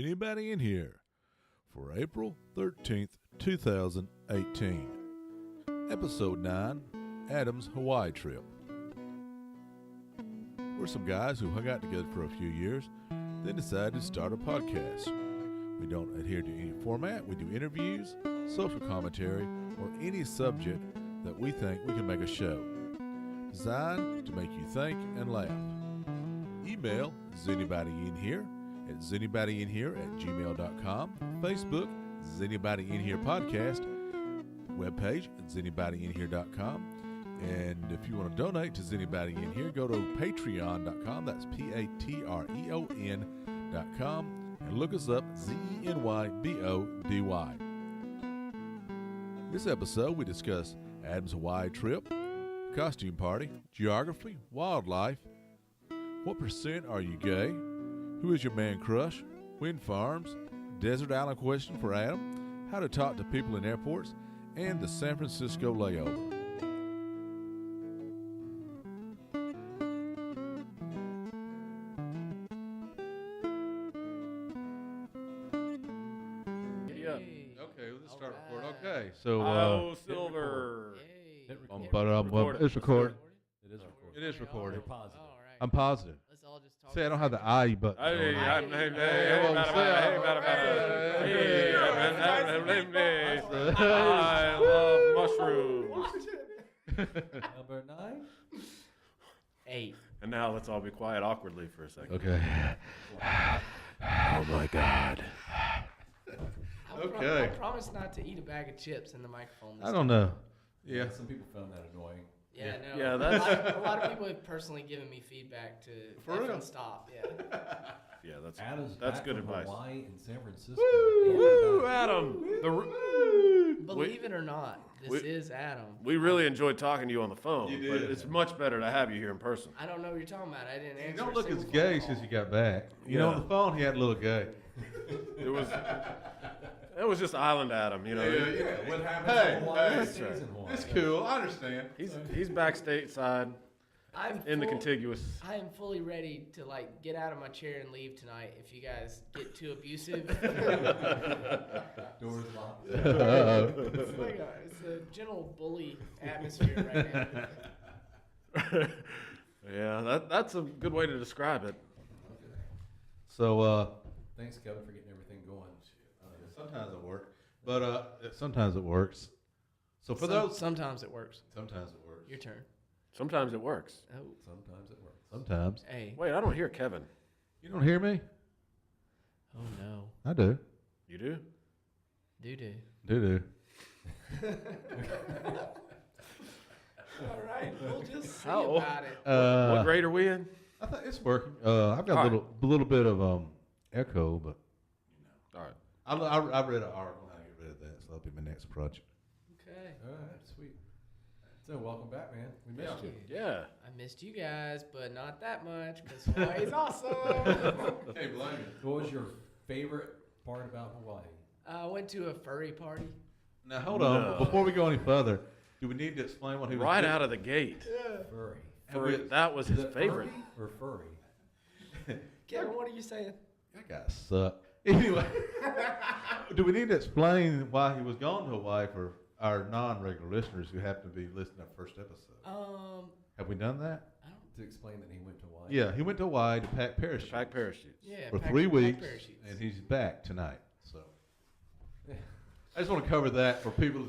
Anybody in here for April 13th, 2018. Episode 9, Adam's Hawaii Trip. We're some guys who hung out together for a few years, then decided to start a podcast. We don't adhere to any format. We do interviews, social commentary, or any subject that we think we can make a show. Designed to make you think and laugh. Email IsAnybodyInHere at IsAnybodyInHere@gmail.com. Facebook, IsAnybodyInHere Podcast. Webpage, IsAnybodyInHere.com. And if you want to donate to Anybody In Here, go to patreon.com. That's patreon.com. And look us up, ZENYBODY. This episode, we discuss Adam's Hawaii trip, costume party, geography, wildlife, what percent are you gay, who is your man crush, wind farms, desert island question for Adam, how to talk to people in airports, and the San Francisco layover. Okay, let's start recording. Okay, so Silver. it's recorded. It is recorded. It is recorded. You're positive. All right. I'm positive. Let's all just talk. See, I don't have the I button. I love mushrooms. Number 9. 8. And now let's all be quiet awkwardly for a second. Okay. Oh my God. Okay. I promise not to eat a bag of chips in the microphone. This I don't know. Yeah, some people found that annoying. Yeah, no. Yeah, a lot of people have personally given me feedback to For real? stop. Yeah. Yeah, that's Adam's that's back good from advice. Hawaii and San Francisco. Woo, Adam. Believe it or not, this is Adam. We really enjoyed talking to you on the phone, You but did. it's much better to have you here in person. I don't know what you're talking about. I didn't answer. You don't a look as single gay phone since call. you got back. You Yeah. know, on the phone, he had a little gay. It was just Island Adam, you know. What happened? That's right. It's cool. I understand. He's back stateside I'm in the full- contiguous. I am fully ready to get out of my chair and leave tonight if you guys get too abusive. Doors locked. It's a gentle bully atmosphere right now. Yeah, that's a good way to describe it. So, Thanks, Kevin, for getting everything going. sometimes it works. But sometimes it works. So for those... Sometimes it works. Sometimes it works. Your turn. Sometimes it works. Oh, Sometimes it works. Sometimes. hey. Wait, I don't hear Kevin. You don't hear me? Oh no. I do. You do? Do. Do. All right, we'll just see How- about it. What grade are we in? I think it's working. I've got All a little bit of echo, but All right. I read an article on how to get rid of that, so that'll be my next project. Okay. All right, sweet. So, welcome back, man. We missed you. Yeah. I missed you guys, but not that much because Hawaii's awesome. Hey, blame me. What was your favorite part about Hawaii? I went to a furry party. Now hold on. No. Before we go any further, do we need to explain what he was Right doing? out of the gate. Furry. That was his Is it favorite. furry or furry? Kevin, what are you saying? That guy sucked. Anyway, do we need to explain why he was gone to Hawaii for our non-regular listeners who happen to be listening to our first episode? Have we done that? I don't. To explain that he went to Hawaii? Yeah, he went to Hawaii to pack parachutes Pack parachutes. Yeah. for pack- 3 pack weeks, parachutes. and he's back tonight. So I just want to cover that for people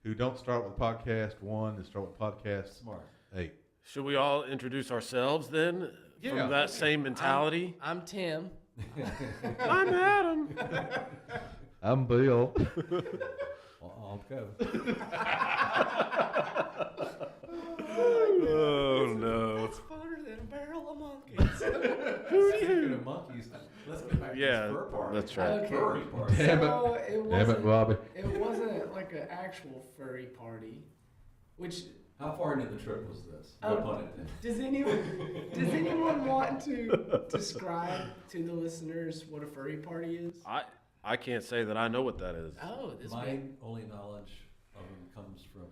who don't start with podcast 1 and start with podcast Smart. 8. Should we all introduce ourselves then? Yeah. From that same mentality? I'm Tim. I'm Adam. I'm Bill. I'll go. Oh, no. It's funner than a barrel of monkeys. Speaking of monkeys, let's get back to Yeah, this fur party. that's right. Okay. Furry party. Damn it. So it Damn it, wasn't. Robbie. It wasn't like an actual furry party, which How far into the trip was this? Oh. No pun intended. does anyone want to describe to the listeners what a furry party is? I can't say that I know what that is. Oh, this My man. only knowledge of him comes from an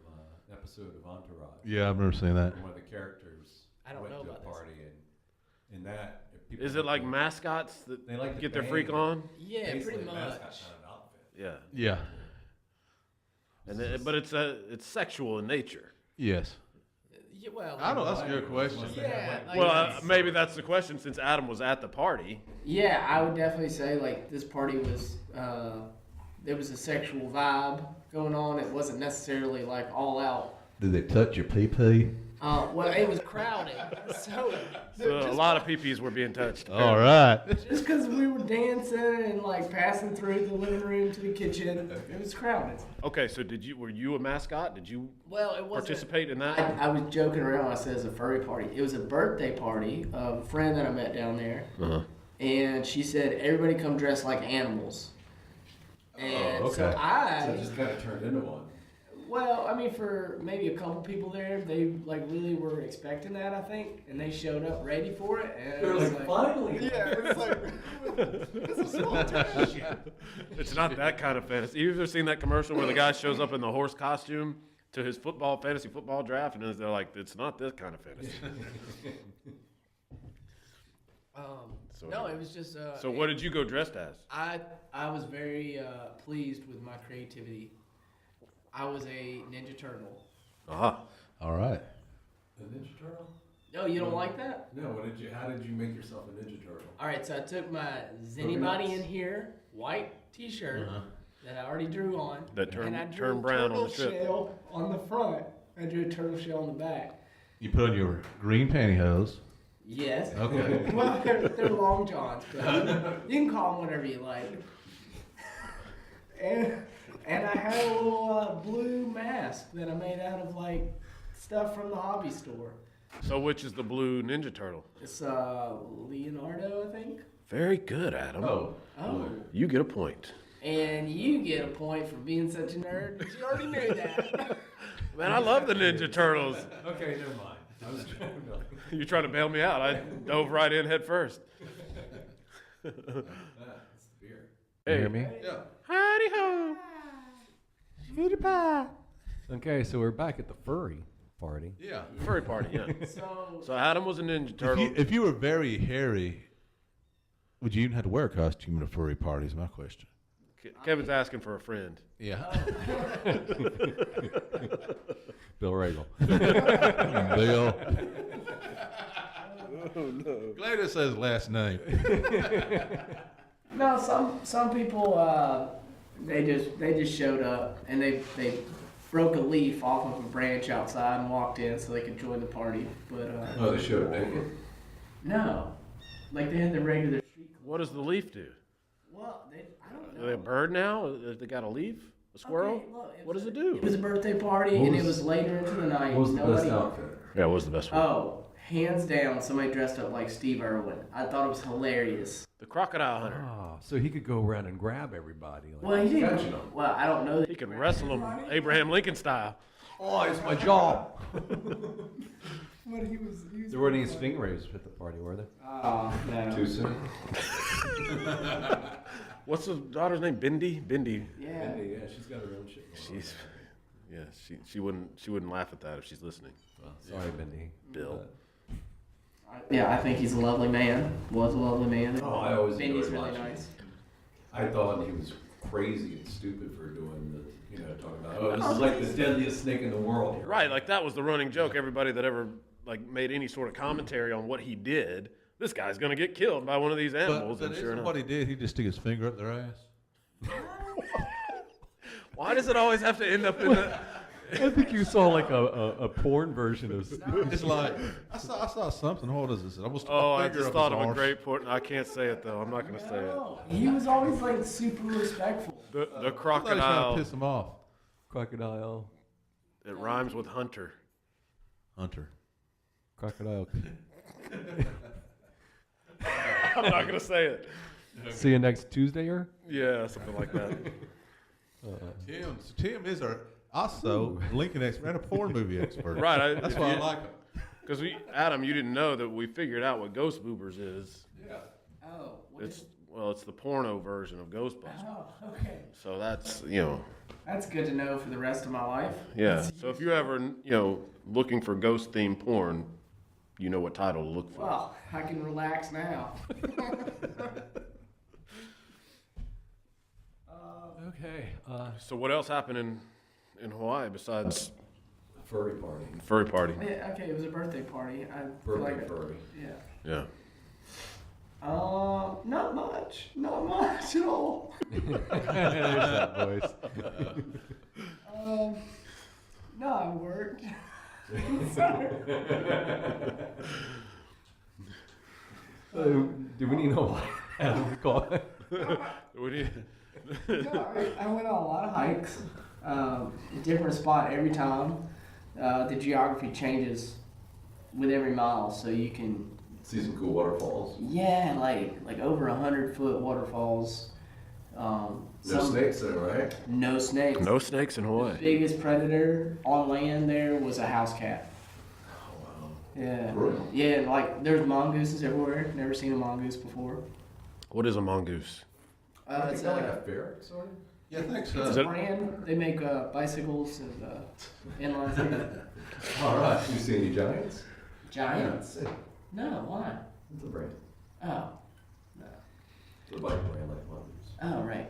episode of Entourage. Yeah, I've never seen that. One of the characters I don't went know to about a this. party, and in that, people Is it like mascots that They like to get their bang freak it. on? Yeah, basically pretty a much. mascot kind of outfit. Yeah. Yeah. But it's sexual in nature. Yes. Yeah, well, I don't. That's a good question. yeah, like, Well, maybe that's the question since Adam was at the party. yeah, I would definitely say like this party was there was a sexual vibe going on. It wasn't necessarily like all out. Did they touch your pee? Well, it was crowded, so So a lot of peepees were being touched. All right. just because we were dancing and like passing through the living room to the kitchen, it was crowded. Okay, so were you a mascot? Did you Well, it wasn't. participate in that? I was joking around when I said it was a furry party. It was a birthday party of a friend that I met down there, and she said everybody come dressed like animals. And so okay. So it just kind of turned into one. Well, I mean, for maybe a couple people there, they like really were expecting that, I think, and they showed up ready for it. And They're it was like, finally. yeah, it's like it's a small town. It's not that kind of fantasy. You've ever seen that commercial where the guy shows up in the horse costume to his fantasy football draft, and they're like, "It's not this kind of fantasy." No, it was just. So what did you go dressed as? I was very pleased with my creativity. I was a Ninja Turtle. All right. A Ninja Turtle? No, you don't like that? No. How did you make yourself a Ninja Turtle? All right, so I took my Is Anybody in Here white T-shirt that I already drew on, That and I drew turned a brown on turtle the strip. shell on the front. I drew a turtle shell on the back. You put on your green pantyhose. Yes. Okay. Well, they're long johns, but you can call them whatever you like. And I had a little blue mask that I made out of like stuff from the hobby store. So which is the blue Ninja Turtle? It's Leonardo, I think. Very good, Adam. Oh. You get a point. And you get a point for being such a nerd. But you already knew that. Man, I love the Ninja Turtles. Okay, never mind. I was trying to. You trying to bail me out? I dove right in head first. It's the beer. Hey. You hear me? Yeah. Howdy ho. Shooty pie. Okay, so we're back at the furry party. Yeah. Furry party, yeah. So Adam was a Ninja Turtle. If you were very hairy, would you even have to wear a costume at a furry party? Is my question. Kevin's asking for a friend. Yeah. Bill Regal. Bill. Glad it says last name. No, some people they just showed up and they broke a leaf off of a branch outside and walked in so they could join the party. But Oh, they showed up naked? no, like they had the regular street. What does the leaf do? Well, I don't know. Are they a bird now? They got a leaf? A squirrel? Okay, look, What does it do? It was a birthday party and it was later into the night. What was the Nobody. best outfit? Yeah, what was the best one? Oh, hands down, somebody dressed up like Steve Irwin. I thought it was hilarious. The crocodile hunter. Oh, so he could go around and grab everybody. Like, Well, he Catching didn't. them. Well, I don't know that. He can wrestle him Abraham Lincoln style. oh, it's my job. But he was. There weren't any stingrays at the party, were there? Oh, no. Too soon? What's the daughter's name? Bindi? Bindi. Yeah. Yeah, she's got her own shit going She's she wouldn't laugh at that if she's listening. Well, sorry, Bendy. Bill. Yeah, I think he's a lovely man. Was a lovely man. Oh, I always Benny's enjoyed really watching nice. I thought he was crazy and stupid for doing the, talking about, oh, this is like the deadliest snake in the world here. Right, like that was the running joke. Everybody that ever like made any sort of commentary on what he did, this guy's gonna get killed by one of these animals. But and sure isn't enough, what he did, he just stick his finger up their ass. why does it always have to end up in the? I think you saw like a porn version of. It's like I saw something. What is this? I was. Oh, I finger just up thought his of a arse. great point. I can't say it though. I'm not gonna say it. No, he was always like super respectful. The I thought he was trying crocodile. to piss him off. Crocodile. It rhymes with hunter. Hunter. Crocodile. I'm not gonna say it. See you next Tuesday, or? Yeah, something like that. Tim is our also Lincoln expert and a porn movie expert. Right. That's why I like him. Because Adam, you didn't know that we figured out what Ghost Boobers is. Yeah. Oh, what It's is? it's the porno version of Ghostbusters. Oh, okay. So that's That's good to know for the rest of my life. yeah. So if you ever looking for ghost themed porn, you know what title to look for. Well, I can relax now. Okay. So what else happened in Hawaii besides Furry party. furry party? Yeah, okay, it was a birthday party. I feel Birthday like furry. yeah. Yeah. Not much at all. There's that voice. No, I worked. Do we need to know why? Adam call it? What do you? No, I went on a lot of hikes. Different spot every time. The geography changes with every mile, so you can See some cool waterfalls. like over 100-foot waterfalls. No snakes there, right? No snakes. No snakes in The Hawaii. biggest predator on land there was a house cat. Oh, wow. Yeah. Really? Yeah, and like there's mongooses everywhere. Never seen a mongoose before. What is a mongoose? It's Is that like a ferret, sort of? Yeah, thanks. It's Is a it- brand. They make bicycles and inline skates. All right. You see any giants? Giants? Yeah, No, why? it's a brand. Oh. It's a bike brand like Mongoose. Oh, right.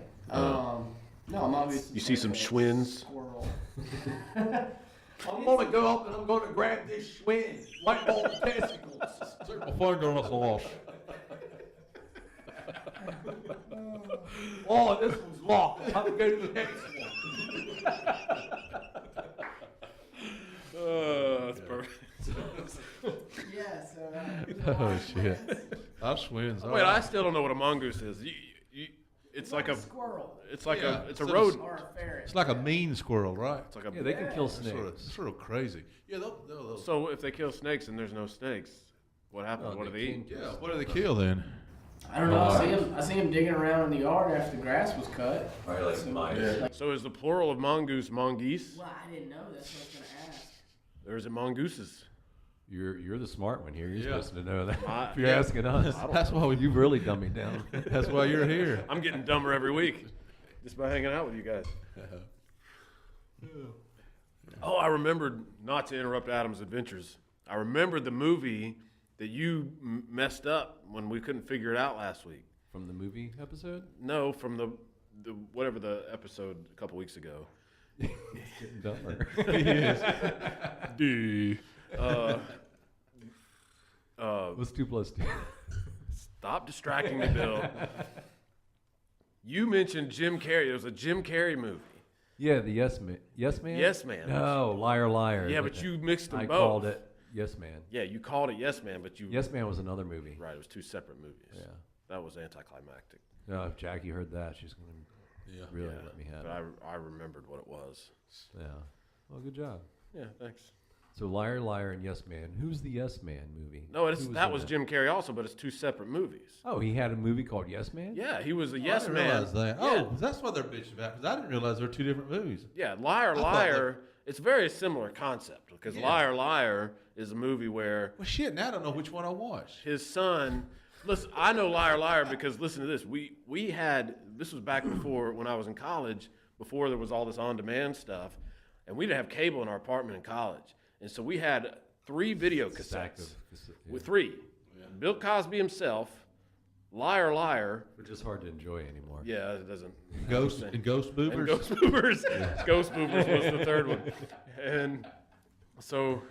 No, mongoose. You see some Schwinns? Squirrel. I'm gonna go up and I'm gonna grab this Schwinn, white ball testicles. Stick my finger on us off. Oh, this one's locked. I'm gonna go to the next one. That's perfect. Yeah, so. Oh shit. Our Schwinn's. Wait, I still don't know what a mongoose is. It's like a squirrel. it's like Yeah, it's a so it's- rodent. Or a ferret. It's like a mean squirrel, right? It's like a Yeah, they can kill It's snakes. sort of crazy. Yeah, they'll So if they kill snakes and there's no snakes, what happens? Oh, What do they they can eat? yeah. What do they kill then? I don't know. I see him digging around in the yard after the grass was cut. Probably like mice. Yeah. So is the plural of mongoose mongoose? Well, I didn't know. That's what I was gonna ask. Or is it mongooses? You're the smart one here. You're Yeah. supposed to know that. I- If you're yeah. asking us, That's why we. you've really dumbed me down. That's why you're here. I'm getting dumber every week just by hanging out with you guys. Oh, I remembered, not to interrupt Adam's adventures, I remembered the movie that you messed up when we couldn't figure it out last week. From the movie episode? No, from the whatever the episode a couple weeks ago. Getting dumber. What's 2 + 2? Stop distracting me, Bill. You mentioned Jim Carrey. There was a Jim Carrey movie. Yeah, the Yes Man. Yes Man? Yes Man. No, Liar Liar. Yeah, but you mixed them I both. called it Yes Man. Yeah, you called it Yes Man, but you Yes Man was another movie. right. It was two separate movies. Yeah. That was anticlimactic. No, if Jackie heard that, she's going Yeah. to really let me have But it. I remembered what it was. Yeah. Well, good job. Yeah, thanks. So Liar Liar and Yes Man. Who's the Yes Man movie? No, Who that in was it? Jim Carrey also, but it's two separate movies. Oh, he had a movie called Yes Man? Yeah, he was a I yes didn't man. realize that. Yeah. Oh, that's what they're bitching about. Because I didn't realize there were two different movies. Yeah, Liar thought Liar. It's a very similar concept because Yeah. Liar Liar is a movie where Well, shit. Now I don't know which one I watched. his son. Listen, I know Liar Liar because listen to this. We had this was back before when I was in college, before there was all this on-demand stuff, and we didn't have cable in our apartment in college, and so we had 3 video Stack of cassettes yeah. with 3. Bill Cosby himself, Liar Liar. Which is hard to enjoy anymore. Yeah, it doesn't. Ghost and Ghost Movers. And Ghost Movers. Ghost Movers was the third one. And so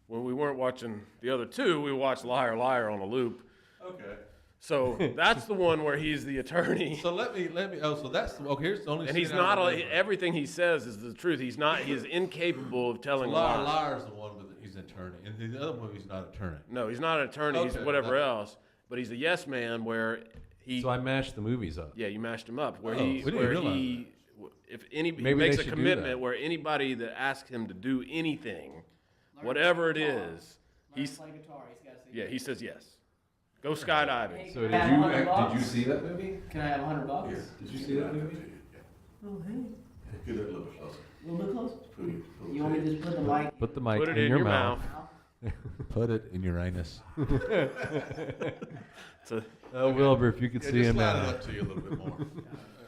when we weren't watching the other 2, we watched Liar Liar on a loop. Okay. So that's the one where he's the attorney. So let me. Oh, so that's okay. Here's the only. And he's scene I not, remember. everything he says is the truth. He is incapable of telling a Liar lie. Liar's the one with he's an attorney, and the other movie's not an attorney. No, he's not an attorney. He's Okay, whatever that- else. But he's a yes man where he, So I mashed the movies up. yeah, you mashed him up. Where Oh, he, we didn't where realize he, if any, he Maybe makes they a should do commitment that. where anybody that asks him to do anything, whatever it is, He's he's, play guitar. He's got to say yeah, he says yes. Go skydiving. So Can did I have you- $100? Did you see that movie? Can I have $100? Here, did you see that movie? Oh, hey. Get it a little bit closer. A little bit closer. You want me to just put the mic? Put the mic Put it in, your mouth. Put it in your anus. It's, Wilbur, if you could see him slide it now. up to you a little bit more.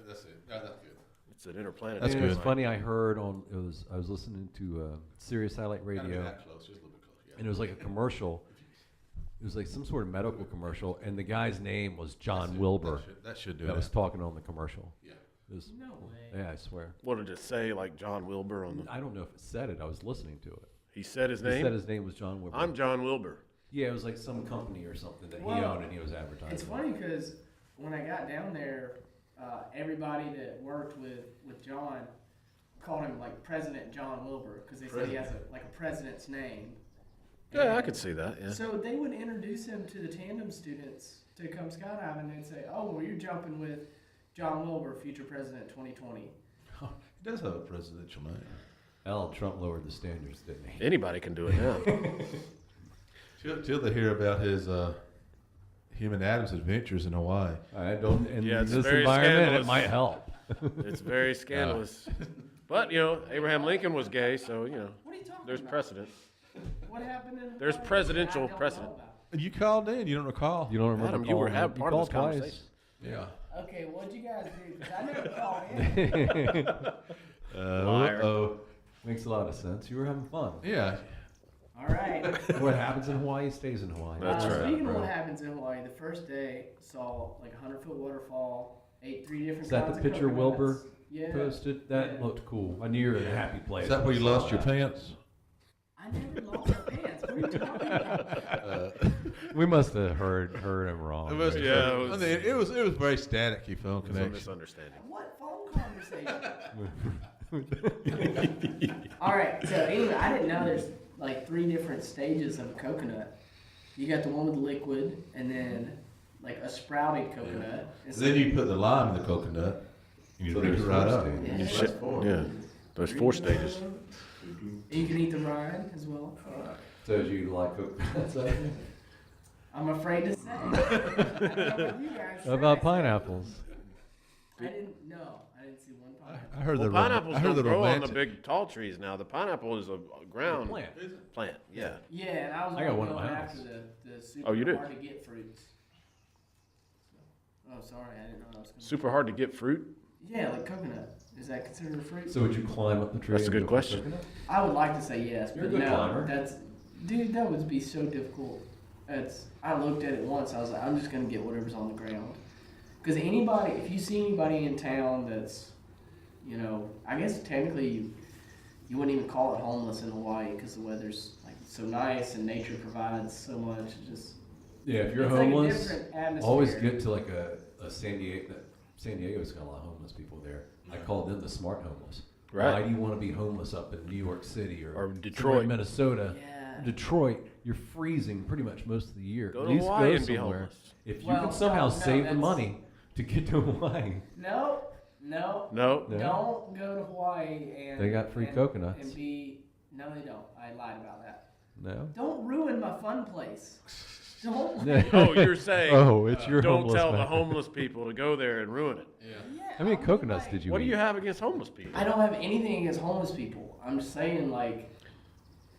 That's it. Yeah, that's good. it's an interplanetary. That's And good. It was funny. I heard I was listening to Sirius Satellite Gotta be Radio, that close, just a little bit close. Yeah. and it was like a commercial, was like some sort of medical commercial, and the guy's name was John Wilbur. That should do That it. was talking on the commercial. Yeah. It was, No way. yeah, I swear. What did it say, like John Wilbur on the? I don't know if it said it. I was listening to it. He said his He name. said his name was John Wilbur. I'm John Wilbur. Yeah, it was like some company or something that he Well, owned, and he was advertising. It's funny because when I got down there, everybody that worked with John called him like President John Wilbur because they said he has a president's name. Yeah, I And could see that. Yeah. So they would introduce him to the tandem students to come skydiving, and they'd say, "Oh, well, you're jumping with John Wilbur, future president, 2020." He does have a presidential name. Donald Trump lowered the standards, didn't he? Anybody can do it now. Till they hear about his him and Adam's adventures in Hawaii. I don't. In Yeah, it's this very environment, scandalous. it might help. It's very scandalous. But Abraham Lincoln was gay, so What are you talking there's about? precedent. What happened in There's Hawaii? presidential I don't know precedent. about? And you called in. You don't recall? You don't remember Adam, you were calling him. part of this called twice. conversation. Yeah. Okay, what'd you guys do? 'Cause I never called in. Liar. Uh-oh. Makes a lot of sense. You were having fun. Yeah. All right. What happens in Hawaii stays in Hawaii. That's right. Speaking of bro. what happens in Hawaii, the first day saw like a 100-foot waterfall, ate 3 different Is that kinds the of picture coconuts. Wilbur Yeah. posted? That Yeah. looked cool. I knew you were in a happy place. Is that where you when I lost saw your that. pants? I never lost my pants. What are you talking about? We must have heard him wrong. It was, Yeah, I mean, it was very staticky phone It was a connection. misunderstanding. What phone conversation? All right. So anyway, I didn't know there's like 3 different stages of a coconut. You got the one with the liquid, and then like a sprouted coconut. And so- Then you put the lime in the coconut, and you So drink it there's right four up. stages. Yeah. You shit. Yeah. There's 4 stages. You can eat the rind as well. So do you like coconuts? I'm afraid to say. I don't know what you guys How about say. pineapples? I didn't know. I didn't see one pineapple. I heard Well, the pineapples I heard don't the grow on the romantic. big tall trees now. The pineapple is a ground Plant. plant. Yeah. Yeah, and I was I got one going at my after house. the super Oh, you do? hard to get fruits. Oh, sorry, I didn't know I was going. Super hard to get fruit. Yeah, like coconut. Is that considered a fruit? So would you climb up the tree? That's a and good go for question. coconut? I would like to say yes, You're a but good no. climber. Dude, that would be so difficult. I looked at it once. I was like, I'm just gonna get whatever's on the ground. Because if you see anybody in town that's, I guess technically you wouldn't even call it homeless in Hawaii because the weather's like so nice and nature provides so much. It's just Yeah, if you're it's like a homeless, different atmosphere. always get to like a San Diego. San Diego's got a lot of homeless people there. I call them the smart homeless. Right. Why do you want to be homeless up in New York City or Or somewhere Detroit. in Minnesota? Yeah. Detroit, you're freezing pretty much most of the year. Go At to least Hawaii go and be somewhere. homeless. If you Well, can somehow no, save the that's- money to get to Hawaii, No. No. No. Don't go to Hawaii and They got free coconuts. And no, they don't. I lied about that. no. Don't ruin my fun place. Don't. Oh, you're saying. Oh, it's your Don't homeless tell the back. homeless people to go there and ruin it. Yeah, How many I'll be coconuts like- did you What do eat? you have against homeless people? I don't have anything against homeless people. I'm just saying, like,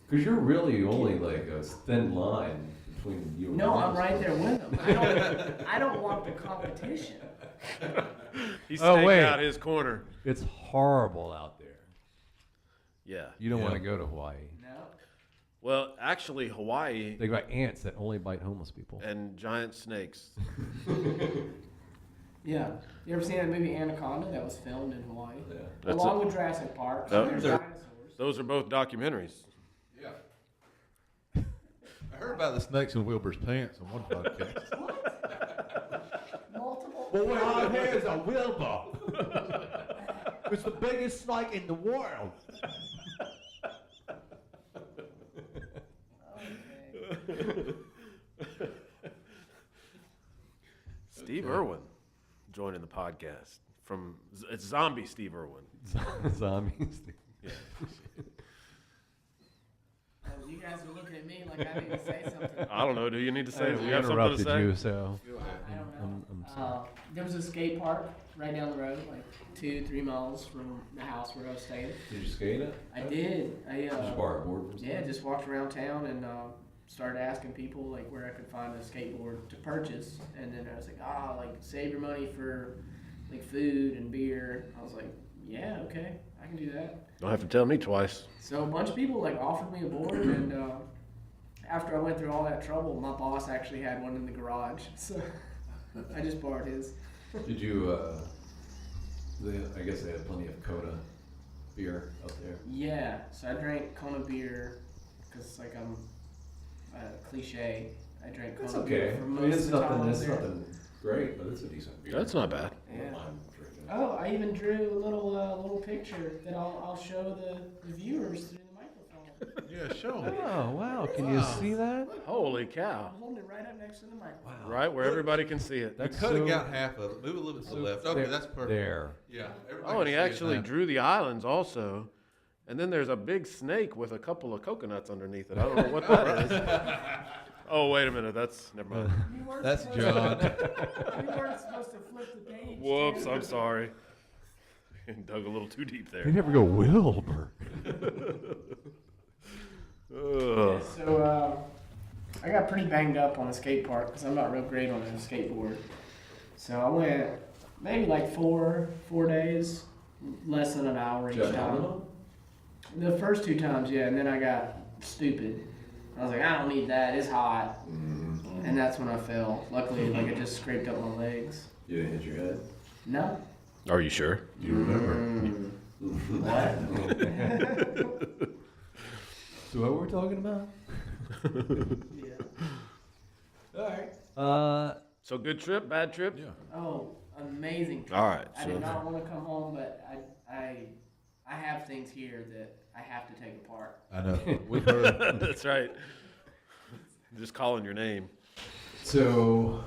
Because you're really only like a thin line between you and no, I'm homeless right there people. with them. I don't want the competition. He's Oh, staking wait. out his corner. It's horrible out there. Yeah. You don't Yeah. want to go to Hawaii. No. Well, actually, Hawaii They got ants that only bite homeless people. and giant snakes. Yeah. You ever seen that movie Anaconda that was filmed in Hawaii? Yeah. That's Along with Jurassic Park. Oh, There's they're- dinosaurs. Those are both documentaries. Yeah. I heard about the snakes in Wilbur's pants on one podcast. Multiple. What I have here is a Wilbur. It's the biggest snake in the world. Okay. Steve Irwin joining the podcast it's zombie Steve Irwin. Zombies. Oh, you guys are looking at me like I need to say something. I don't know. Do you need to say? We You have something to interrupted say? you, so I don't know. I'm sorry. There was a skate park right down the road, like 2-3 miles from the house where I was staying. Did you skate it? I did. Just borrow a board from Yeah, just walked around town and started asking people like where I could find a skateboard to purchase, and then I was like, like save your money for like food and beer. I was like, yeah, okay, I can do that. Don't have to tell me twice. So a bunch of people like offered me a board, and after I went through all that trouble, my boss actually had one in the garage, so I just borrowed his. Did you, I guess they had plenty of Coda beer out there. Yeah, so I drank Kona beer because like I'm cliche. I drank That's Kona okay. beer for I most mean, it's of the time I nothing, was it's there. nothing great, but it's a decent beer. That's not bad. I don't Yeah. mind drinking it. Oh, I even drew a little picture that I'll show the viewers through the microphone. Yeah, show me. Oh, wow. Can you see that? Holy cow. I'm holding it right up next to the microphone. Right where everybody can see it. You're That's cutting so- out half of it. Move a little bit to the so left. Okay, there- that's perfect. There. Yeah. everybody Oh, and he can see it actually now. drew the islands also. And then there's a big snake with a couple of coconuts underneath it. I don't know what that is. Oh, wait a minute. That's, never mind. You weren't That's supposed John. You weren't supposed to flip the page. Whoops, too. I'm sorry. Dug a little too deep You there. never go Wilbur. Ugh. So I got pretty banged up on the skate park because I'm not real great on a skateboard. So I went maybe like four days, less than an hour each Did you have time. helmet on? The first 2 times, yeah, and then I got stupid. I was like, I don't need that. It's hot, and that's when I fell. Luckily, like I just scraped up my legs. You didn't hit your head? No. Are you sure? Do you remember? What? So what were we talking about? Yeah. All right. So good trip, bad trip? Yeah. Oh, amazing. trip. All right, I so- did not want to come home, but I have things here that I have to take apart. I know. We've heard. That's right. Just calling your name. So,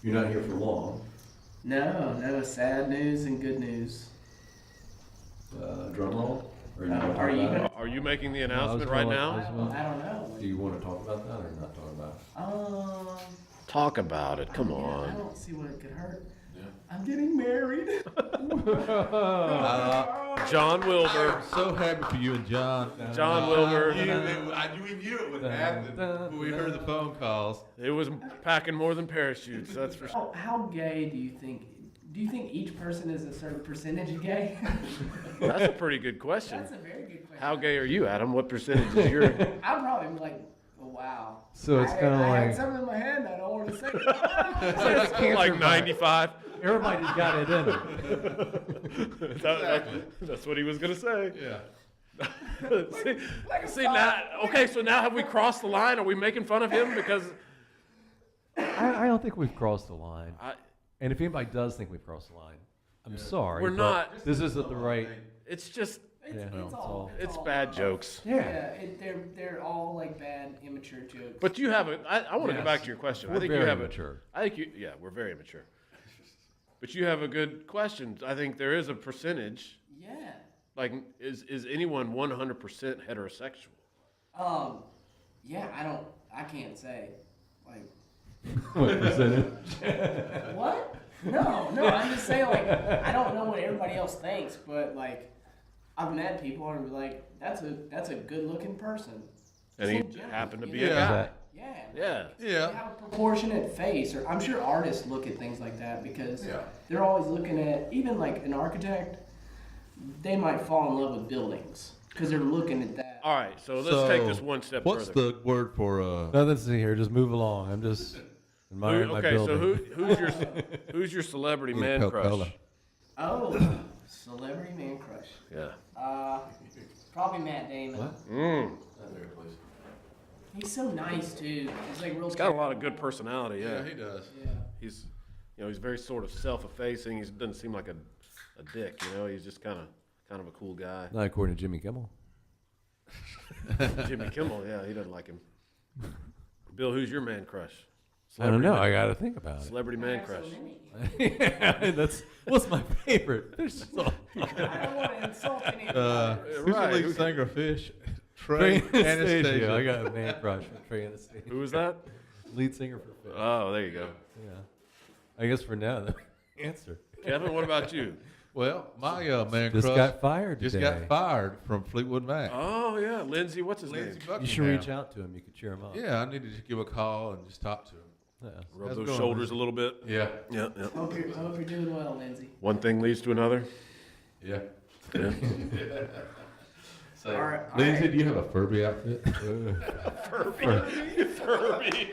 you're not here for long. No, sad news and good news. Drum roll? Or Are talk you about gonna- it? Are you making the I was announcement gonna right let- now? I don't know. Do you want to talk about that or not talk about it? Talk about it. Come I on. don't see what it could hurt. Yeah. I'm getting married. John Wilbur. I'm so happy for you and John. John Wilbur. We knew it would happen when we heard the phone calls. It was packing more than parachutes, that's for sure. How gay do you think? Do you think each person is a certain percentage gay? That's a pretty good question. That's a very good question. How gay are you, Adam? What percentage is your... I'm probably like, oh, wow. So it's kind of I had like something in my hand that I don't want to say. it's like like 95? Everybody's got it in them. That's what he was going to say. Yeah. See now, okay, so now have we crossed the line? Are we making fun of him? Because I don't think we've crossed the line. I, And if anybody does think we've crossed the line, I'm sorry. We're but not. This isn't the right. it's just, Yeah, It's all. it's all- bad jokes. Yeah, they're all like bad immature jokes. But you have a, I want to go Yes. back to your question. We're I think very you have mature. I think you, yeah, we're very mature. But you have a good question. I think there is a percentage. Yeah. Like, is anyone 100% heterosexual? Yeah, I can't say. Like, What percentage? what? No, I'm just saying, like, I don't know what everybody else thinks, but, like, I've met people and be like, that's a good looking person. And he So generous, happened to you be know? a Yeah. guy. That- Yeah. Yeah. They Yeah. have a proportionate face, or I'm sure artists look at things like that because Yeah. they're always looking at, even like an architect, they might fall in love with buildings because they're looking at that. All right, so let's take this one step What's further. the word for Nothing to see here. Just move along. I'm just admiring my Okay, so building. who's your celebrity Need a man Coca-Cola. crush? Oh, celebrity man crush. Yeah. Probably Matt Damon. What? Mm. There, please. He's so nice too. He's like real. He's got a lot of good personality. Yeah, Yeah. he does. Yeah. He's, he's very sort of self-effacing. He doesn't seem like a dick. He's just kind of a cool guy. Not according to Jimmy Kimmel. Jimmy Kimmel, yeah, he doesn't like him. Bill, who's your man crush? I don't know. Celebrity I man- got to think about it. Celebrity I man have so crush. many. Yeah, that's what's my favorite. There's just a I don't want to insult anybody. Who's Right. the lead singer of Fish? Trey Trey Anastasia. Anastasia. I got a man crush for Trey Anastasia. Who was that? Lead singer for Fish. Oh, there you go. Yeah. I guess for now, the answer. Kevin, what about you? Well, my man Just crush got fired just today. got fired from Fleetwood Mac. Oh, yeah, Lindsay, what's his Lindsey name? Buckingham. You should reach out to him. You could cheer him up. Yeah, I need to just give a call and just talk to him. Yeah. Rub How's it those going, shoulders Lindsay? a little bit. Yeah. Yeah, yeah. Hope you're doing well, Lindsay. One thing leads to another. Yeah. Yeah. Say, All right, Lindsay, do you have a Furby outfit? Furby.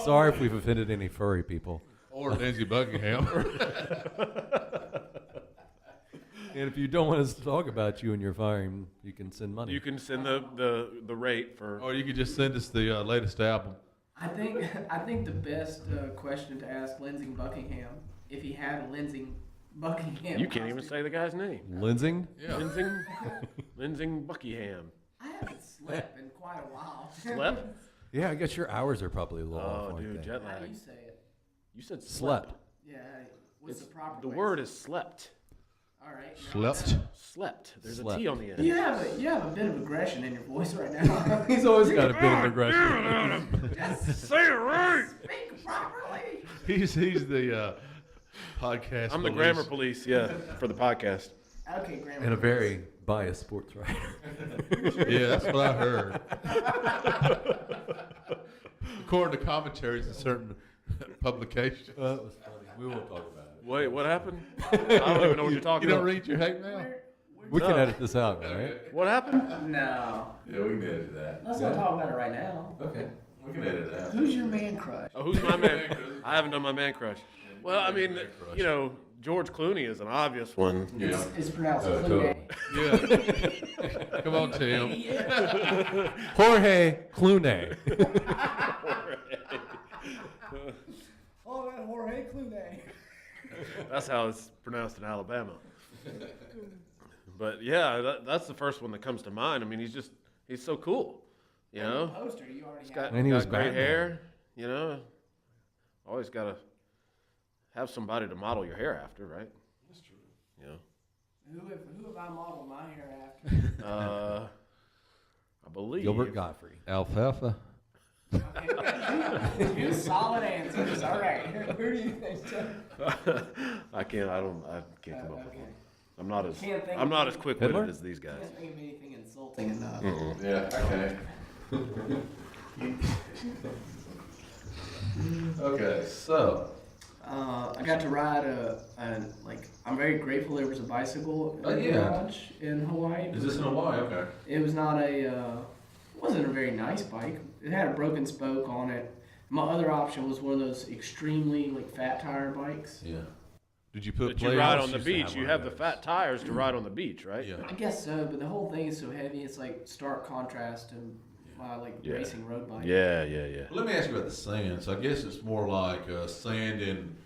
Sorry if we've offended any furry people. Or Lindsay Buckingham? And if you don't want us to talk about you and your firing, you can send money. You can send the rate for. Or you could just send us the latest album. I think the best question to ask Lindsay Buckingham, if he had a Lindsay Buckingham. You can't even say the guy's name. Linsing? Yeah. Lindsay Buckingham. I haven't slept in quite a while. Slept? Yeah, I guess your hours are probably a little off. Oh, aren't dude, they? jet How do lag. you say it? You said Slept. Yeah. What's the proper The way? word is slept. All right. Slept. Slept. There's Slept. a T on the end. You have a bit of aggression in your voice right now. He's always got a bit of aggression. Just Say it right. speak properly. He's the podcast. I'm the police. grammar police, yeah, for the podcast. Okay, grammar. And a very biased sports writer. Yeah, that's what I heard. According to commentaries in certain publications. That was funny. We won't talk about it. Wait, what happened? I don't even know what you're talking You don't about. read your hate mail? We can No. edit this out, right? What happened? No. Yeah, we can edit that. Let's not talk about it right now. Okay. We can edit that. Who's your man crush? Oh, who's my man? I haven't done my man crush. Well, I mean, you know, George Clooney is an obvious one. Yeah. It's pronounced totally. Clooney. Yeah. Come on, Tim. Yeah. Jorge Clooney. Oh, that Jorge Clooney. That's how it's pronounced in Alabama. But yeah, that's the first one that comes to mind. I mean, he's so cool, you know. Poster, you already He's have. got, And he was got great Batman. hair, you know. Always got to have somebody to model your hair after, right? That's true. You know. Who have I modeled my hair after? I believe Gilbert Godfrey. Alfalfa. Two solid answers. All right. Who do you think? I can't come up with one. I'm not as Can't think I'm of not as it. quick-witted Hitler? as these guys. Can't think of anything insulting enough. Yeah, okay. Okay, so. I got to ride I'm very grateful there was a bicycle in the Yeah. garage in Hawaii. Is this in Hawaii? Okay. It was not it wasn't a very nice bike. It had a broken spoke on it. My other option was one of those extremely fat tire bikes. Yeah. Did you put But you players? ride on the used to beach. have You one have of the those. fat tires to ride on the beach, right? Yeah. I guess so, but the whole thing is so heavy. It's like stark contrast to my Yeah. racing road bike. Yeah. Let me ask you about the sand. So I guess it's more like sand in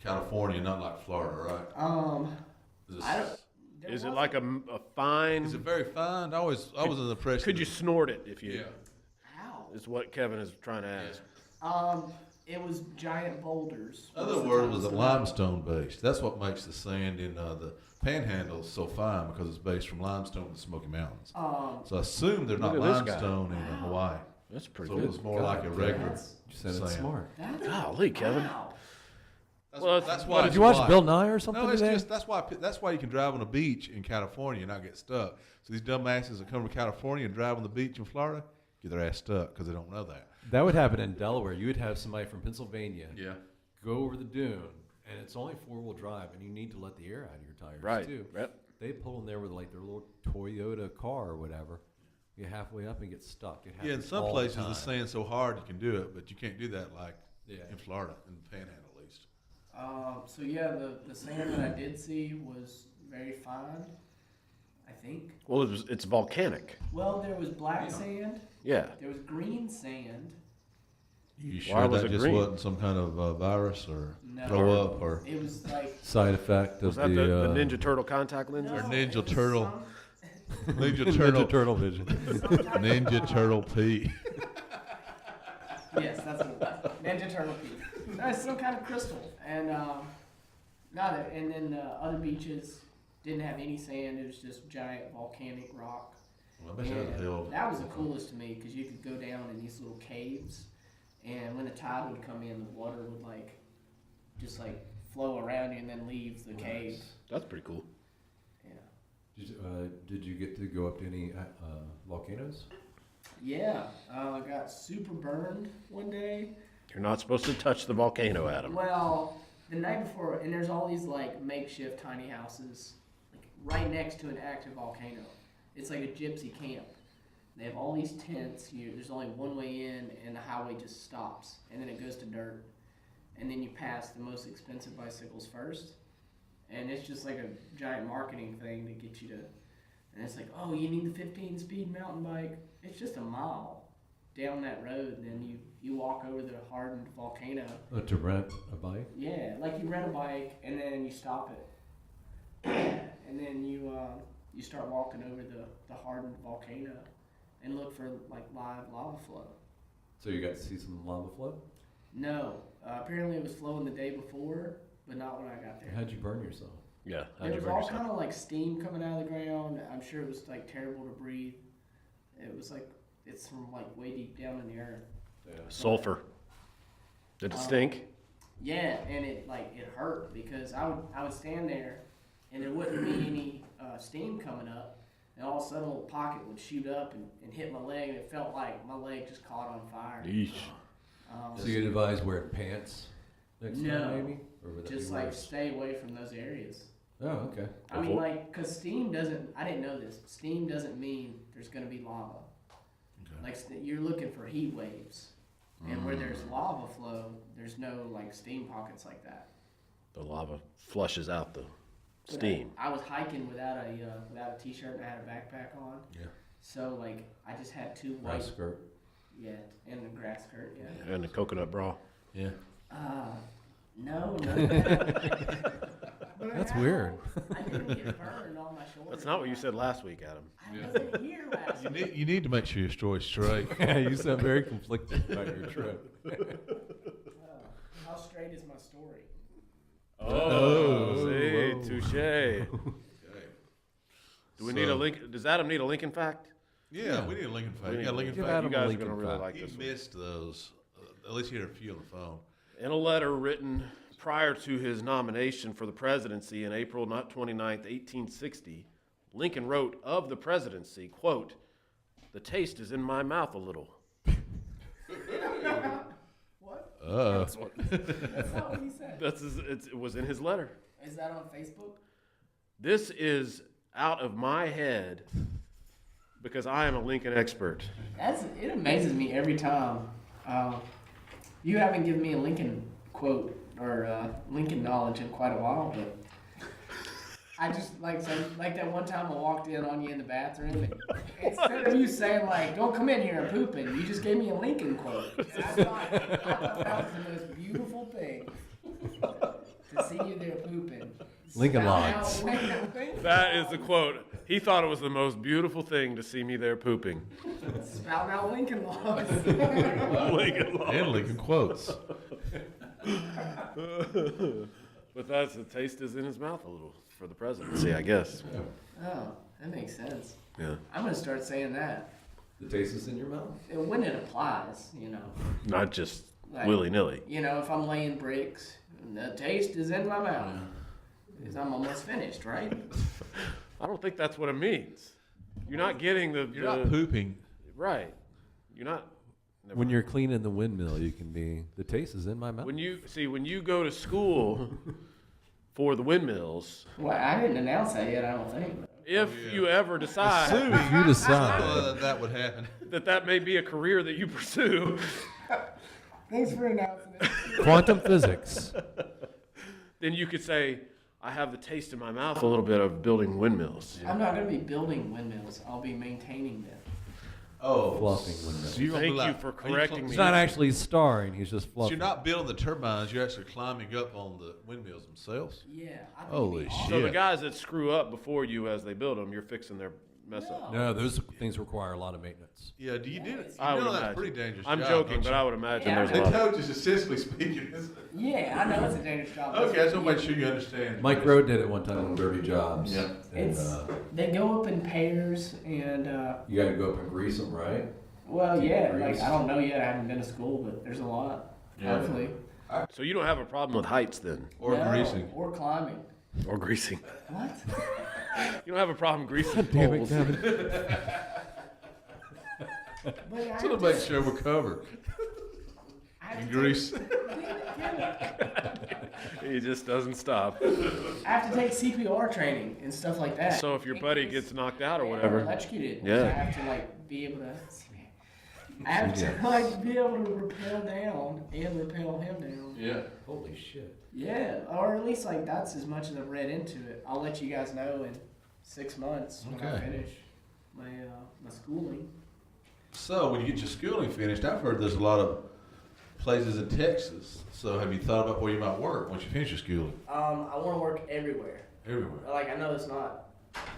California, not like Florida, right? Is, I don't. there Is it wasn't- like a fine? is it very fine? I was under the impression. Could you snort it if you? Yeah. How? Is what Kevin is trying to ask. It was giant boulders. In other words, was it limestone based? That's what makes the sand in the Panhandle so fine because it's based from limestone in the Smoky Mountains. So I assume they're not Look at this guy. limestone in Hawaii. That's pretty So it good. was more like a regular That's- You said it's sand. smart. Golly, Kevin. Wow. Well, That's what why. Did it's you watch white. Bill Nye or something No, it's today? just that's why you can drive on a beach in California and not get stuck. So these dumbasses that come to California and drive on the beach in Florida get their ass stuck because they don't know that. That would happen in Delaware. You would have somebody from Pennsylvania Yeah. go over the dune, and it's only 4-wheel drive, and you need to let the air out of your tires Right. too. Yep. They pull in there with their little Toyota car or whatever. Get halfway up and get stuck. It Yeah, in happens some all places the time. sand's so hard you can do it, but you can't do that like Yeah. in Florida, in the Panhandle at least. So yeah, the sand that I did see was very fine. I think. Well, it's volcanic. Well, there was black sand. Yeah. There was green sand. You Why sure was that it just green? wasn't some kind of virus or No. throw up or It was like Side effect Was of that the the Ninja Turtle contact lenses? Or no, Ninja it was Turtle. Ninja Ninja Turtle Turtle vision. Ninja Turtle P. Yes, that's what it was. Ninja Turtle Peak. No, it's some kind of crystal. And and then the other beaches didn't have any sand. It was just giant volcanic rock. Well, I bet you that And hell. that was the coolest to me because you could go down in these little caves, and when the tide would come in, the water would just flow around you and then leave the cave. That's pretty cool. Yeah. Did you get to go up to any volcanoes? Yeah, I got super burned one day. You're not supposed to touch the volcano, Adam. Well, the night before, and there's all these makeshift tiny houses right next to an active volcano. it's like a gypsy camp. They have all these tents. There's only one way in, and the highway just stops, and then it goes to dirt, and then you pass the most expensive bicycles first, and it's just like a giant marketing thing to get you to. And it's like, oh, you need the 15-speed mountain bike. It's just a mile down that road, and then you walk over the hardened volcano. To rent a bike? Yeah, like you rent a bike, and then you stop it, and then you start walking over the hardened volcano, and look for like live lava flow. So you got to see some lava flow? No, apparently it was flowing the day before, but not when I got there. How'd you burn yourself? Yeah, There was all kind of like steam coming out of the ground. I'm sure it was like terrible to breathe. It was like it's from like way deep down in the earth. Yeah. Sulfur. Did it stink? Yeah, and it hurt because I would stand there, and there wouldn't be any steam coming up, and all of a sudden a little pocket would shoot up and hit my leg, and it felt like my leg just caught on fire. Yeesh. So you'd advise wearing pants next No, time, maybe? Or would that just be like worse? stay away from those areas. Oh, okay. I mean, like, because steam doesn't, I didn't know this, steam doesn't mean there's going to be lava. Okay. Like, you're looking for heat waves. And where there's lava flow, there's no, like, steam pockets like that. The lava flushes out the But steam. I was hiking without a t-shirt and I had a backpack on. Yeah. So, like, I just had two White white, skirt. yeah, and a grass skirt, yeah. And the coconut bra. Yeah. No. But That's weird. I didn't get burned on my shoulder. That's not what you said last week, Adam. I wasn't here last week. You need to make sure your story's straight. Yeah, you sound very conflicted about your trip. How straight is my story? Oh, whoa. see, touche. Do we need a link? Does Adam need a Lincoln fact? Yeah, we need a Lincoln fact. We You got a need- Lincoln Give fact? Adam You a guys are Lincoln going to really fact. like He this one. missed those. At least you had a few on the phone. In a letter written prior to his nomination for the presidency in April 29th, 1860, Lincoln wrote of the presidency, quote, "The taste is in my mouth a little." What? That's That's not what he said. It was in his letter. Is that on Facebook? This is out of my head because I am a Lincoln expert. It amazes me every time. You haven't given me a Lincoln quote or Lincoln knowledge in quite a while, but I just like that one time I walked in on you in the bathroom, and instead of you saying like "Don't come in here and pooping," you just gave me a Lincoln quote. And I thought that was the most beautiful thing to see you there pooping. Lincoln Spout Logs. out- That is the quote. He thought it was the most beautiful thing to see me there pooping. Spouting out Lincoln logs. Lincoln Logs. and Lincoln quotes. But the taste is in his mouth a little for the presidency, I guess. Oh, that makes sense. Yeah. I'm gonna start saying that. The taste is in your mouth? And when it applies, Not just like, willy-nilly. if I'm laying bricks, the taste is in my mouth. Because I'm almost finished, right? I don't think that's what it means. You're not getting the... You're not pooping. Right. You're not... never When mind. you're cleaning the windmill, you can be, the taste is in my mouth. When you go to school for the windmills, Well, I didn't announce that yet, I don't think. if you ever decide If you decide. That would happen. that may be a career that you pursue, Thanks for announcing it. Quantum physics. then you could say, I have the taste in my mouth a little bit of building windmills. I'm not going to be building windmills. I'll be maintaining them. Oh, Fluffing windmill. So you're gonna be Thank you like- for are correcting He's me. not actually starring, he's just So fluffing. you're not building the turbines. You're actually climbing up on the windmills themselves. Yeah. I think Holy it'd be awesome. So the shit. guys that screw up before you as they build them, you're fixing their mess up. No, those things require a lot of maintenance. Yeah. Do you do? Yes. I would that's imagine. pretty dangerous. I'm job, joking, don't but you? I would imagine Yeah, there's a The lot of... coach is essentially speaking. Isn't it? Yeah, I know it's a dangerous job. Okay, I just want to make sure you understand. Mike Rowe did it one time on Derby Jobs. Yeah. And, They go up in pairs, and you gotta go up and grease them, right? well, yeah. Degrees. Like I don't know yet. I haven't been to school, but there's a lot. Yeah. Hopefully. So you don't have a problem with heights then? Or No, greasing. or climbing. Or greasing? What? You don't have a problem greasing Damn it, poles? Kevin. But I So to have make to- sure we're covered. I And grease. He just doesn't stop. I have to take CPR training and stuff like that. So if your buddy gets knocked out or Or whatever, electrocuted. Yeah. I have to like be able to. I have to like be able to rappel down and rappel him down. Yeah. Holy shit. Yeah, or at least like that's as much as I've read into it. I'll let you guys know in 6 months when I Okay. finish my my schooling. So when you get your schooling finished, I've heard there's a lot of places in Texas. So have you thought about where you might work once you finish your schooling? I want to work everywhere. Everywhere. Like I know it's not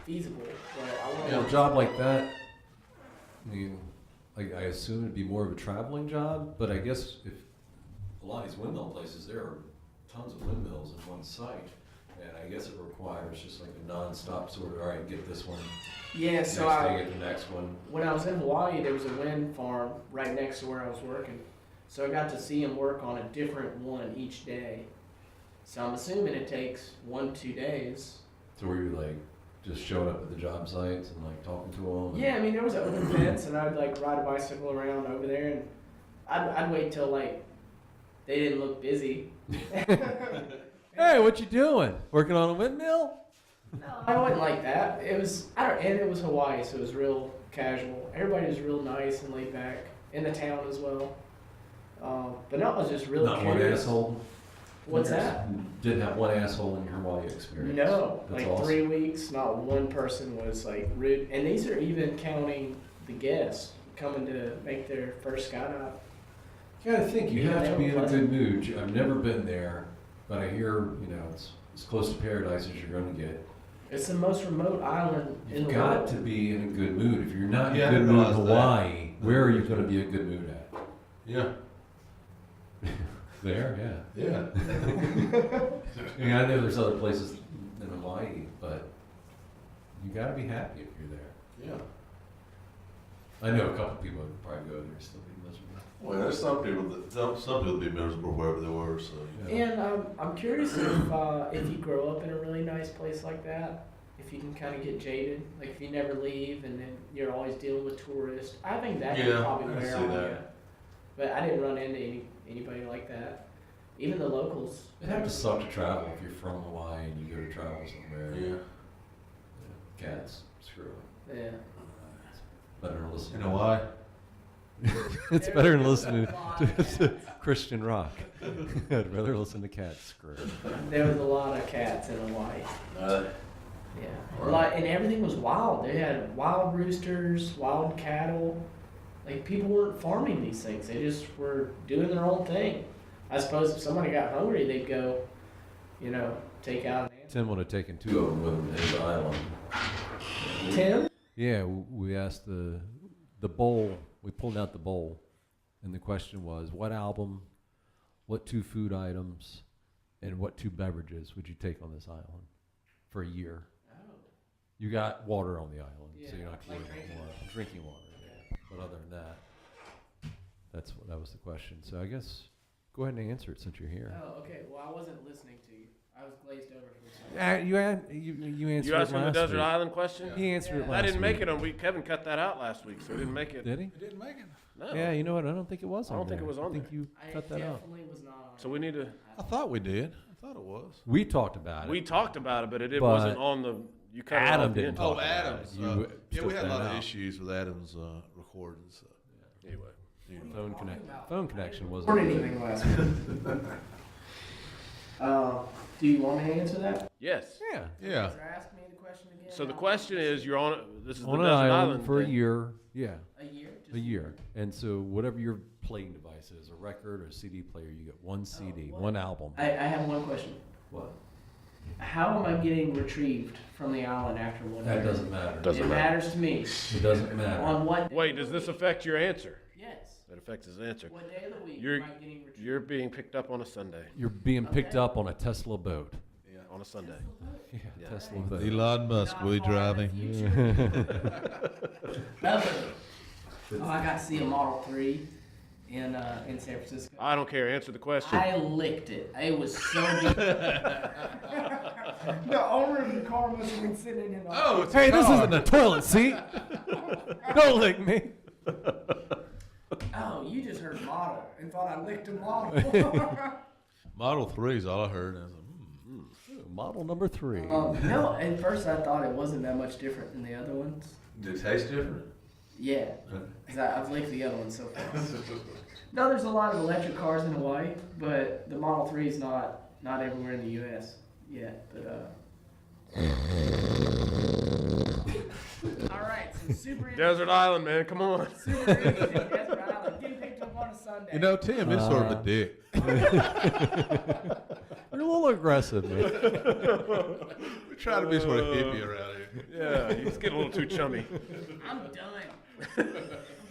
feasible, but I want to. Yeah, a job like that, I mean, like I assume it'd be more of a traveling job, but I guess if a lot of these windmill places, there are tons of windmills in one site, and I guess it requires just like a non-stop sort of, all right, get this one, Yeah, next so day get the next one. when I was in Hawaii, there was a wind farm right next to where I was working. So I got to see him work on a different one each day. So I'm assuming it takes 1-2 days. So were you like just showing up at the job sites and like talking to them? Yeah, I mean, there was an open fence, and I'd like ride a bicycle around over there, and I'd wait till like they didn't look busy. Hey, what you doing? Working on a windmill? No, I wasn't like that. It was, and it was Hawaii, so it was real casual. Everybody was real nice and laid back in the town as well. But no, I was just really Not one curious. asshole? What's that? Didn't have one asshole in your Hawaii experience? No, That's like awesome. 3 weeks, not one person was like rude. And these are even counting the guests coming to make their first skydive. You gotta think, you Yeah, have to they be were in a pleasant. good mood. I've never been there, but I hear, you know, it's as close to paradise as you're gonna get. It's the most remote island in You've the got world. to be in a good mood. If you're not in Yeah, a I good mood in realize that. Hawaii, where are you gonna be in a good mood at? Yeah. There, yeah. Yeah. I mean, I know there's other places in Hawaii, but you gotta be happy if you're there. Yeah. I know a couple people would probably go there and still be miserable. Well, there's some people that some people be miserable wherever they were. So Yeah. And I'm curious if you grow up in a really nice place like that, if you can kind of get jaded, like if you never leave and then you're always dealing with tourists. I think that could Yeah, probably I wear see on that. you. But I didn't run into anybody like that. Even the locals. It'd have to suck to travel if you're from Hawaii and you go to travel somewhere. yeah. Cats, screw it. Yeah. Better than listening. You know why? It's better than listening to Christian rock. I'd rather listen to cats screw. There was a lot of cats in Hawaii. Yeah. Right. Like, and everything was wild. They had wild roosters, wild cattle. Like, people weren't farming these things. They just were doing their own thing. I suppose if somebody got hungry, they'd go, you know, take out an animal. Tim would have taken two of them with him to his island. Tim? Yeah, we asked the bowl. We pulled out the bowl, and the question was, what album, what 2 food items, and what 2 beverages would you take on this island for a year? Oh. You got water on the island, so Yeah, you're not like worried about drinking water. Yeah. But other than that, that was the question. So I guess go ahead and answer it since you're here. Oh, okay. Well, I wasn't listening to you. I was glazed over for a second. You answered you asked it him the last desert week. island question? He answered it Yeah. last I didn't make week. it on week. Kevin cut that out last week, so he didn't make it. Did he? It didn't make it. No. Yeah, you know what? I don't think it was I on don't think there. it was on I think there. you I cut that out. definitely was not on So we need to. I thought we did. I thought it was. We talked about it. We taled about it, but it But wasn't on the. You cut it Adam off the didn't end. talk Oh, about Adams. it. You Yeah, we took had a that lot of out. issues with Adams recording. So. Anyway. Phone connection wasn't. Or anything last week. Do you want me to answer that? Yes. Yeah. Yeah. Ask me the question again. So the question is, you're on. This is On the an desert island for a thing. year. Yeah, A year? a year. And so whatever your playing device is, a record or a CD player, you get one CD, what? one album. I have one question. What? How am I getting retrieved from the island after 1 year? That doesn't matter. Doesn't it matter. matters to me. It doesn't matter. On what day Wait, of does the this week? affect your answer? Yes. That affects his answer. What day of the week You're- am I getting retrieved? You're being picked up on a Sunday. You're being picked Okay. up on a Tesla boat. On a Sunday. Yeah, Yeah. Tesla boat. Elon Musk will be driving. Oh, I got to see a Model 3 in San Francisco. I don't care. Answer the question. I licked it. It was so good. The owner of the car must have been sitting in the Oh, it's Hey, a this car. isn't a toilet seat. Don't lick me. Oh, you just heard model. If thought I licked them all. Model 3 is all I heard. And I was like, Model number 3. No, at first I thought it wasn't that much different than the other ones. Did it taste different? Yeah, because I've licked the other ones so far. No, there's a lot of electric cars in Hawaii, but the Model 3 is not everywhere in the U.S. yet. But all right, so super Desert Island, man, come on. super interesting Desert Island. Getting picked up on a Sunday. You know, Tim is sort of a dick. You're a little aggressive, man. We try to be sort of hippie around here. Yeah, he's getting a little too chummy. I'm done. I'm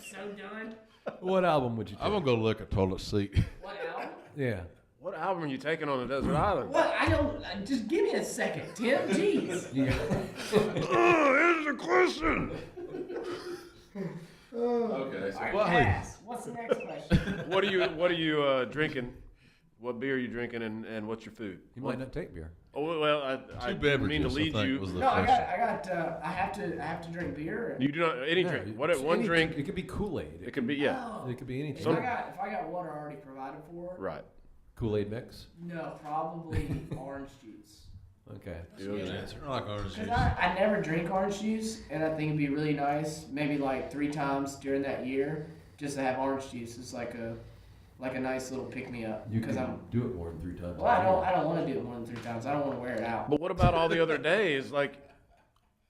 so done. What album would you take? I'm going to go look at toilet seat. What album? Yeah. What album are you taking on the Desert Island? What? I don't. Just give me a second, Tim. Jeez. Here's the question. Okay, so All right, what, pass. What's the next question? What are you drinking? What beer are you drinking, and what's your food? You might not take beer. Oh well, I two didn't mean to beverages, lead I think, you. was the No, I question. have to drink beer. And, You do not any Yeah, drink. it's One any- drink. It could be Kool-Aid. It can be yeah. Oh. It could be anything. If I got water already provided for, Right. Kool-Aid mix. no, probably orange juice. Okay. Good answer. I like orange Because juice. I never drink orange juice, and I think it'd be really nice, maybe like 3 times during that year, just to have orange juice. It's like a nice little pick me up. You Because can do it more than 3 times. well, I don't want to do it more than 3 times. I don't want to wear it out. But what about all the other days? Like,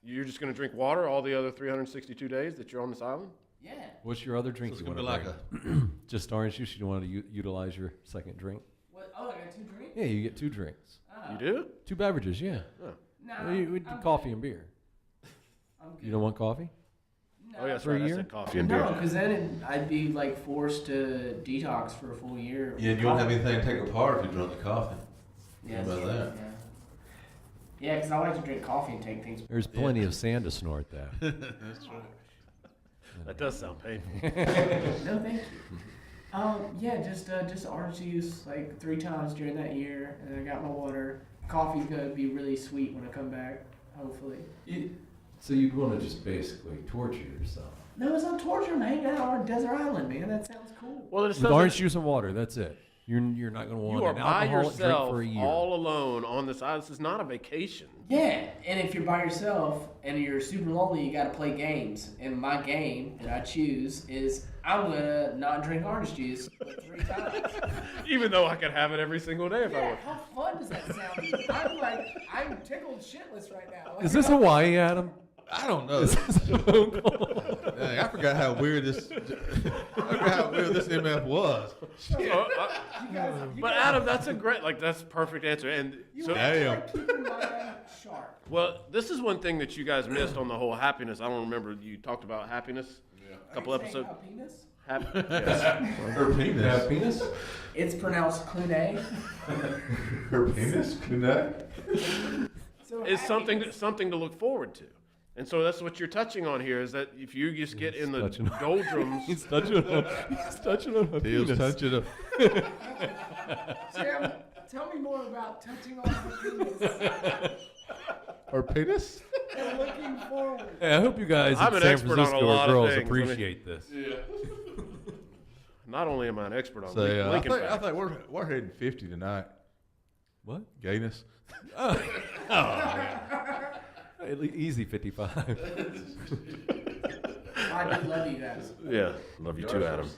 you're just going to drink water all the other 362 days that you're on this island? Yeah. What's your other drink So you it's want going to to be bring? like Just orange juice? You don't want to utilize your second drink? What? Oh, I got 2 drinks. Yeah, you get 2 drinks. Oh. You do? 2 beverages, yeah. Nah, We do I'm coffee good. and beer. I'm good. You don't want coffee? No. Oh, yeah, that's For a right. I year? said coffee and No, beer. because then I'd be like forced to detox for a full year. Yeah, you won't have anything to take apart if you drunk the coffee. Yeah, How about that's that? true, Yeah, because I like to drink coffee and take things. There's plenty of sand to snort that. That's right. That does sound painful. No, thank you. Yeah, just orange juice like 3 times during that year, and I got my water. Coffee's gonna be really sweet when I come back, hopefully. So you'd want to just basically torture yourself. No, it's not torture. I'm hanging out on a desert island, man. That sounds cool. Well, it With says orange that juice and water, that's it. You're not going to want you are an by alcoholic drink yourself, for a year. all alone on this island. This is not a vacation. Yeah, and if you're by yourself and you're super lonely, you gotta play games. And my game that I choose is I'm gonna not drink orange juice but 3 times. Even though I could have it every single day if I Yeah, were. how fun does that sound? I'm tickled shitless right now. Like, Is this Hawaii, Adam? I don't know. Dang, I forgot how weird this. I forgot how weird this MF was. But Adam, that's a great, that's perfect answer. And You so, have to Damn. like, keep your mind sharp. well, this is one thing that you guys missed on the whole happiness. I don't remember you talked about happiness a couple Are you saying episodes. how penis? Yes. Her penis. Penis? It's pronounced clune. Her penis. Kunai. So Is happiness- something to look forward to. And so that's what you're touching on here is that if you just get in the touching on- doldrums, He's touching on a Tails penis. touching a. Tim, tell me more about touching on her penis Her penis. and looking forward. Hey, I hope you guys I'm in an San expert on a Francisco lot of girls things. appreciate this. not only am I an expert on So I Lincoln think facts, we're hitting 50 tonight. What? Gayness. Easy 55. I do love you guys. yeah, love you too, Adam.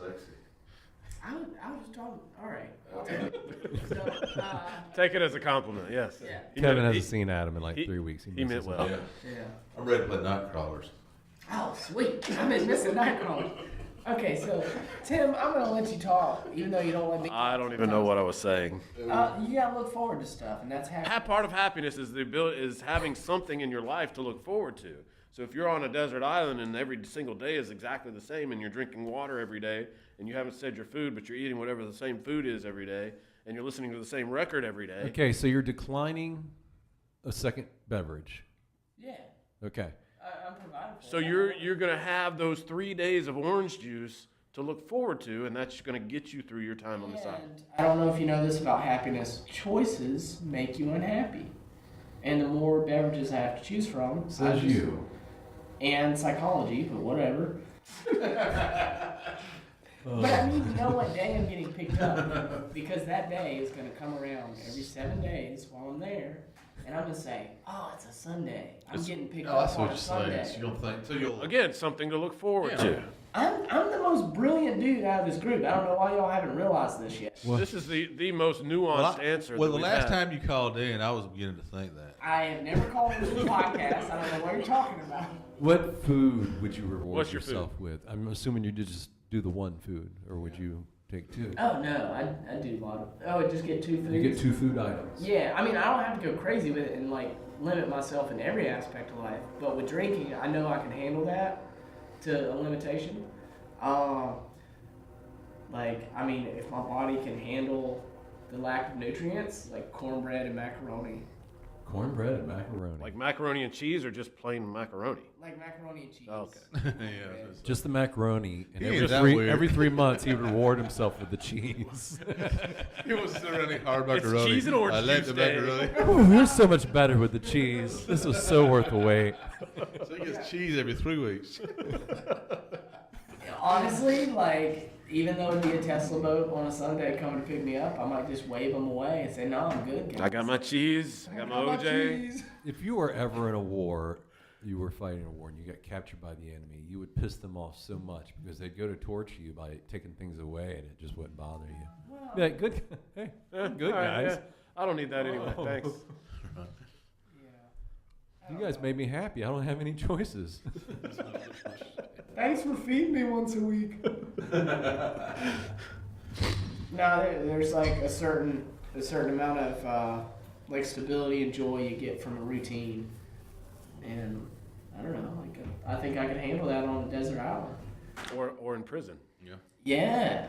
I was just talking. All right. Okay. So, Take it as a compliment. Yes. Yeah. He Kevin meant- hasn't seen Adam in like he- 3 weeks. he misses meant him. well. yeah. I'm ready to play night crawlers. Oh, sweet. I've been missing Nightcrawler. Okay, so Tim, I'm gonna let you talk, even though you don't let me. I don't even know what I was saying. You gotta look forward to stuff, and that's happy. Part of happiness is the ability is having something in your life to look forward to. So if you're on a desert island and every single day is exactly the same, and you're drinking water every day, and you haven't said your food, but you're eating whatever the same food is every day, and you're listening to the same record every day. Okay, so you're declining a second beverage. Yeah, Okay. I'm providing for. So it. you're going to have those 3 days of orange juice to look forward to, and that's going to get you through your time on this island. And I don't know if you know this about happiness. Choices make you unhappy, and the more beverages I have to choose from, I Says just- you. and psychology, but whatever. But I need to know what day I'm getting picked up because that day is going to come around every 7 days while I'm there, and I'm going to say, "Oh, it's a Sunday. I'm getting picked Oh, that's up what on you're a saying. Sunday." So you'll think, so you'll Again, something to look forward to. I'm the most brilliant dude out of this group. I don't know why y'all haven't realized this yet. This is the most nuanced answer. Well, that the we've last had. time you called in, I was beginning to think that. I have never called into the podcast. I don't know what you're talking about. What food would you reward What's your food? yourself with? I'm assuming you just do the one food, or would you take two? Oh no, I do a lot of. Oh, just get 2 foods. You get 2 food items. Yeah, I mean, I don't have to go crazy with it and like limit myself in every aspect of life. But with drinking, I know I can handle that to a limitation. Like, I mean, if my body can handle the lack of nutrients, like cornbread and macaroni. Cornbread and macaroni. Like macaroni and cheese or just plain macaroni? Like macaroni and cheese. Okay. Yeah. Just the macaroni, and He ain't that weird. every 3 months he would reward himself with the cheese. He was running hard It's macaroni. cheese and orange I like juice the day. macaroni. Ooh, you're so much better with the cheese. This was so worth the wait. So he gets cheese every 3 weeks. Honestly, like, even though it'd be a Tesla boat on a Sunday coming to pick me up, I might just wave them away and say, "No, I'm good, guys. I got my cheese. I got my OJ. cheese." If you were ever in a war, you were fighting a war, and you got captured by the enemy, you would piss them off so much because they'd go to torture you by taking things away, and it just wouldn't bother you. Well, Be like, good, hey, good All right, guys. yeah. I don't need that anyway. Oh. Thanks. yeah. You guys made me happy. I don't have any choices. Thanks for feeding me once a week. No, there's like a certain amount of like stability and joy you get from a routine, and I don't know. Like I think I could handle that on a desert island. Or in prison. Yeah,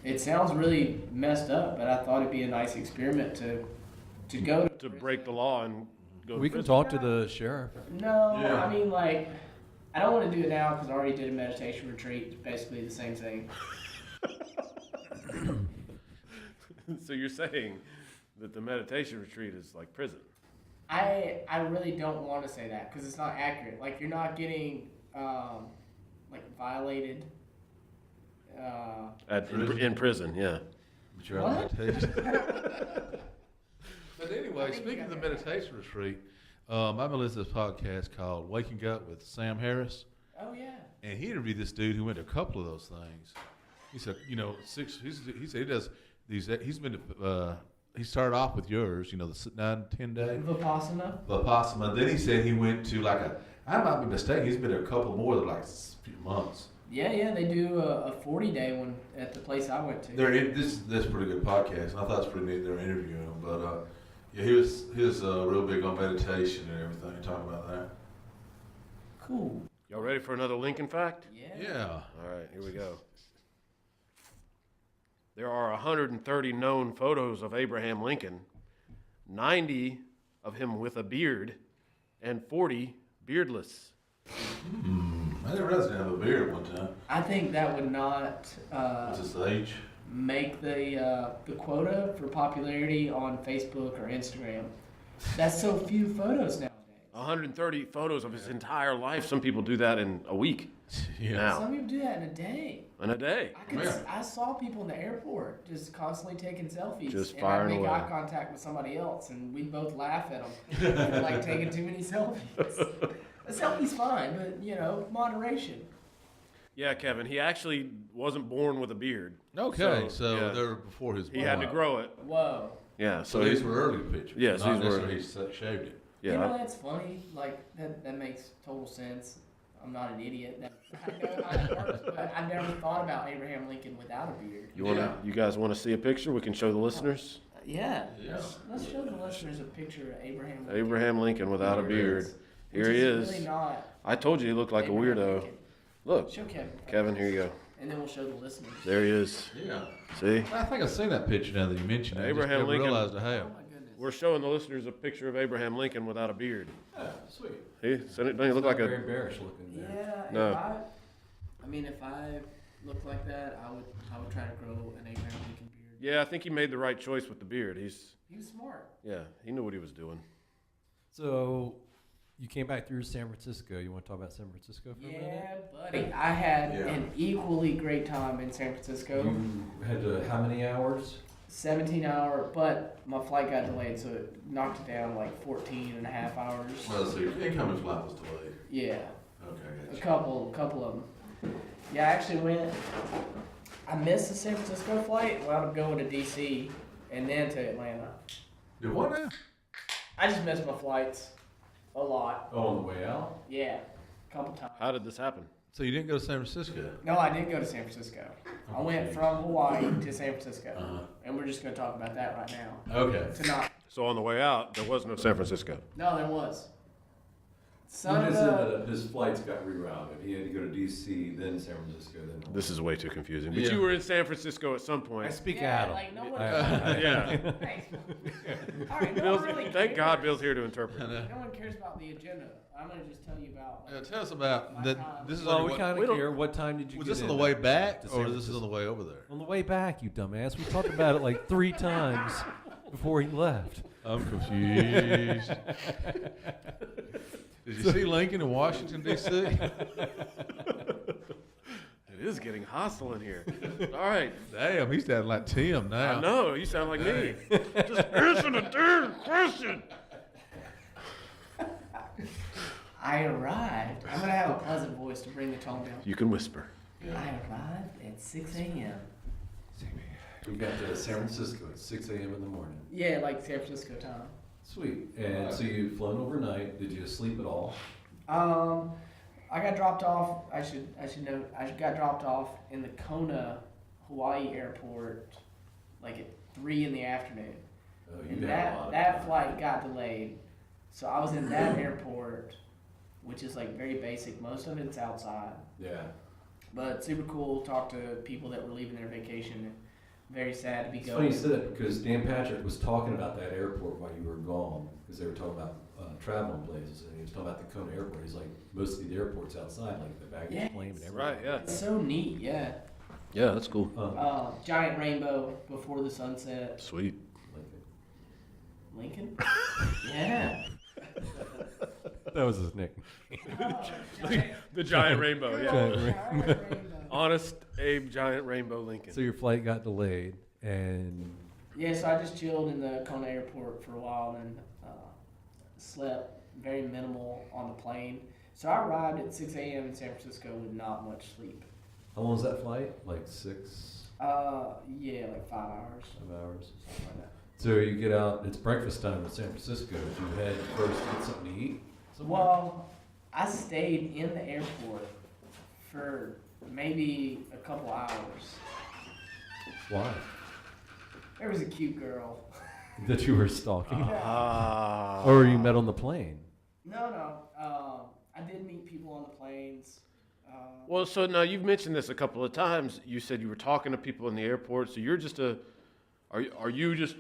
it sounds really messed up, but I thought it'd be a nice experiment to go To break the law and go to We can prison. talk to the sheriff. No, Yeah. I mean, like, I don't want to do it now because I already did a meditation retreat. It's basically the same thing. So you're saying that the meditation retreat is like prison? I really don't want to say that because it's not accurate. Like, you're not getting like violated. In prison, yeah. But you're What? on meditation. But I anyway, think speaking you of the got that. meditation retreat, I've been listening to this podcast called Waking Up with Sam Harris, Oh yeah. and he interviewed this dude who went to a couple of those things. He said, he said he does these. He started off with yours, the 9-10 day Vipassana. Vipassana. Then he said he went to I might be mistaken. He's been to a couple more than a few months. Yeah, they do a 40-day one at the place I went to. This is a pretty good podcast, and I thought it was pretty neat. They're interviewing him, but yeah, he was real big on meditation and everything. Talking about that. Cool. Y'all ready for another Lincoln fact? Yeah. Yeah. All right, here we go. There are 130 known photos of Abraham Lincoln, 90 of him with a beard, and 40 beardless. I didn't realize he didn't have a beard one time. I think that would not What's his age? make the quota for popularity on Facebook or Instagram. That's so few photos nowadays. 130 photos of his entire life. Some people do that in a week. Yeah. Now, Some people do that in a day. in a day. I saw people in the airport just constantly taking selfies. Just and firing I make away. eye contact with somebody else, and we both laugh at them for like taking too many selfies. A selfie's fine, but moderation. Yeah, Kevin, he actually wasn't born with a beard. Okay, So, so yeah. they're before his. He had to grow it. Whoa. Yeah, So so these he, were early pictures. Yes, not these were necessarily he shaved it. yeah. That's funny. Like that makes total sense. I'm not an idiot. I know how that works, but I never thought about Abraham Lincoln without a beard. You guys want to see a picture? We can show the listeners. Yeah. Yeah. Let's show the listeners a picture of Abraham Lincoln. Abraham Lincoln without a Here he beard. is. Here Which he is is. Really not I told you he looked like a Abraham weirdo. Lincoln. Look, Show Kevin. Kevin, here you go. And then we'll show the listeners. There he is. Yeah. See? I think I've seen that picture now that you mentioned it. I just Abraham never Lincoln. realized I have. Oh my goodness. We're showing the listeners a picture of Abraham Lincoln without a beard. Yeah, sweet. See? So doesn't he look like very a... bearish looking there. Yeah. No. If I looked like that, I would try to grow an Abraham Lincoln beard. Yeah, I think he made the right choice with the beard. He was smart. Yeah, he knew what he was doing. So, You came back through San Francisco. You want to talk about San Francisco for a minute? Yeah, buddy. I had Yeah. an equally great time in San Francisco. You had how many hours? 17-hour, but my flight got delayed, so it knocked it down like 14 and a half hours. Well, so your incoming flight was delayed. Yeah, Okay, a gotcha. couple of them. Yeah, I actually went. I missed the San Francisco flight. Wound up going to DC and then to Atlanta. Do what now? I just missed my flights a lot. Oh, on the way out? Yeah, a couple times. How did this happen? So you didn't go to San Francisco? No, I did go to San Francisco. I went from Hawaii to San Francisco, Uh-huh. and we're just going to talk about that right now. Okay. To not. So on the way out, there was no San Francisco. No, there was. He Son of just said a. that his flights got rerouted. He had to go to D.C., then San Francisco, then. This is way too confusing. But Yeah. you were in San Francisco at some I point. speak Yeah, Adam. like no one. Yeah. Hey. All right, no Bill's, one really thank cares. God Bill's here to interpret. No one cares about the agenda. I'm gonna just tell you about. Yeah, tell us about that. This is Well, on we your kind we of don't- care. What time did you was get this on in the way back, to or San this is Francisco? on the way over there? On the way back, you dumbass. We talked about it like 3 times before he left. I'm confused. Did you see Lincoln in Washington D.C.? It is getting hostile in here. All right. Damn, he's sounding like Tim now. I know. You sound like me. Just answer the damn question. I arrived. I'm gonna have a pleasant voice to bring the tone down. You can whisper. I arrived at 6 a.m. We got to San Francisco at 6 a.m. in the morning. Yeah, like San Francisco time. Sweet. And so you'd flown overnight. Did you sleep at all? I got dropped off. I should know. I got dropped off in the Kona, Hawaii airport, like at 3 in the afternoon. Oh, you And had a lot of that time. flight got delayed, so I was in that airport, which is like very basic. Most of it's outside, Yeah. but super cool. Talked to people that were leaving their vacation. Very sad to be It's going. funny you said that because Dan Patrick was talking about that airport while you were gone because they were talking about traveling places and he was talking about the Kona airport. He's like, most of the airports outside, like the baggage Yeah. claim and everything. Right, yeah. It's so neat, yeah. Yeah, that's cool. Giant rainbow before the sunset. Sweet. Lincoln. Lincoln? Yeah. That was his nickname. The giant rainbow, Good yeah. old giant rainbow. Honest Abe Giant Rainbow Lincoln. So your flight got delayed and Yeah, so I just chilled in the Kona airport for a while and slept very minimal on the plane. So I arrived at 6 a.m. in San Francisco with not much sleep. how long was that flight? Like 6 Yeah, like 5 hours, 5 hours. something like that. So you get out, it's breakfast time in San Francisco. Did you head first to get something to eat? somewhere? Well, I stayed in the airport for maybe a couple hours. Why? There was a cute girl. That you were stalking? Ah. Or you met on the plane? No. I did meet people on the planes. Well, so now you've mentioned this a couple of times. You said you were talking to people in the airport. So you're just are you just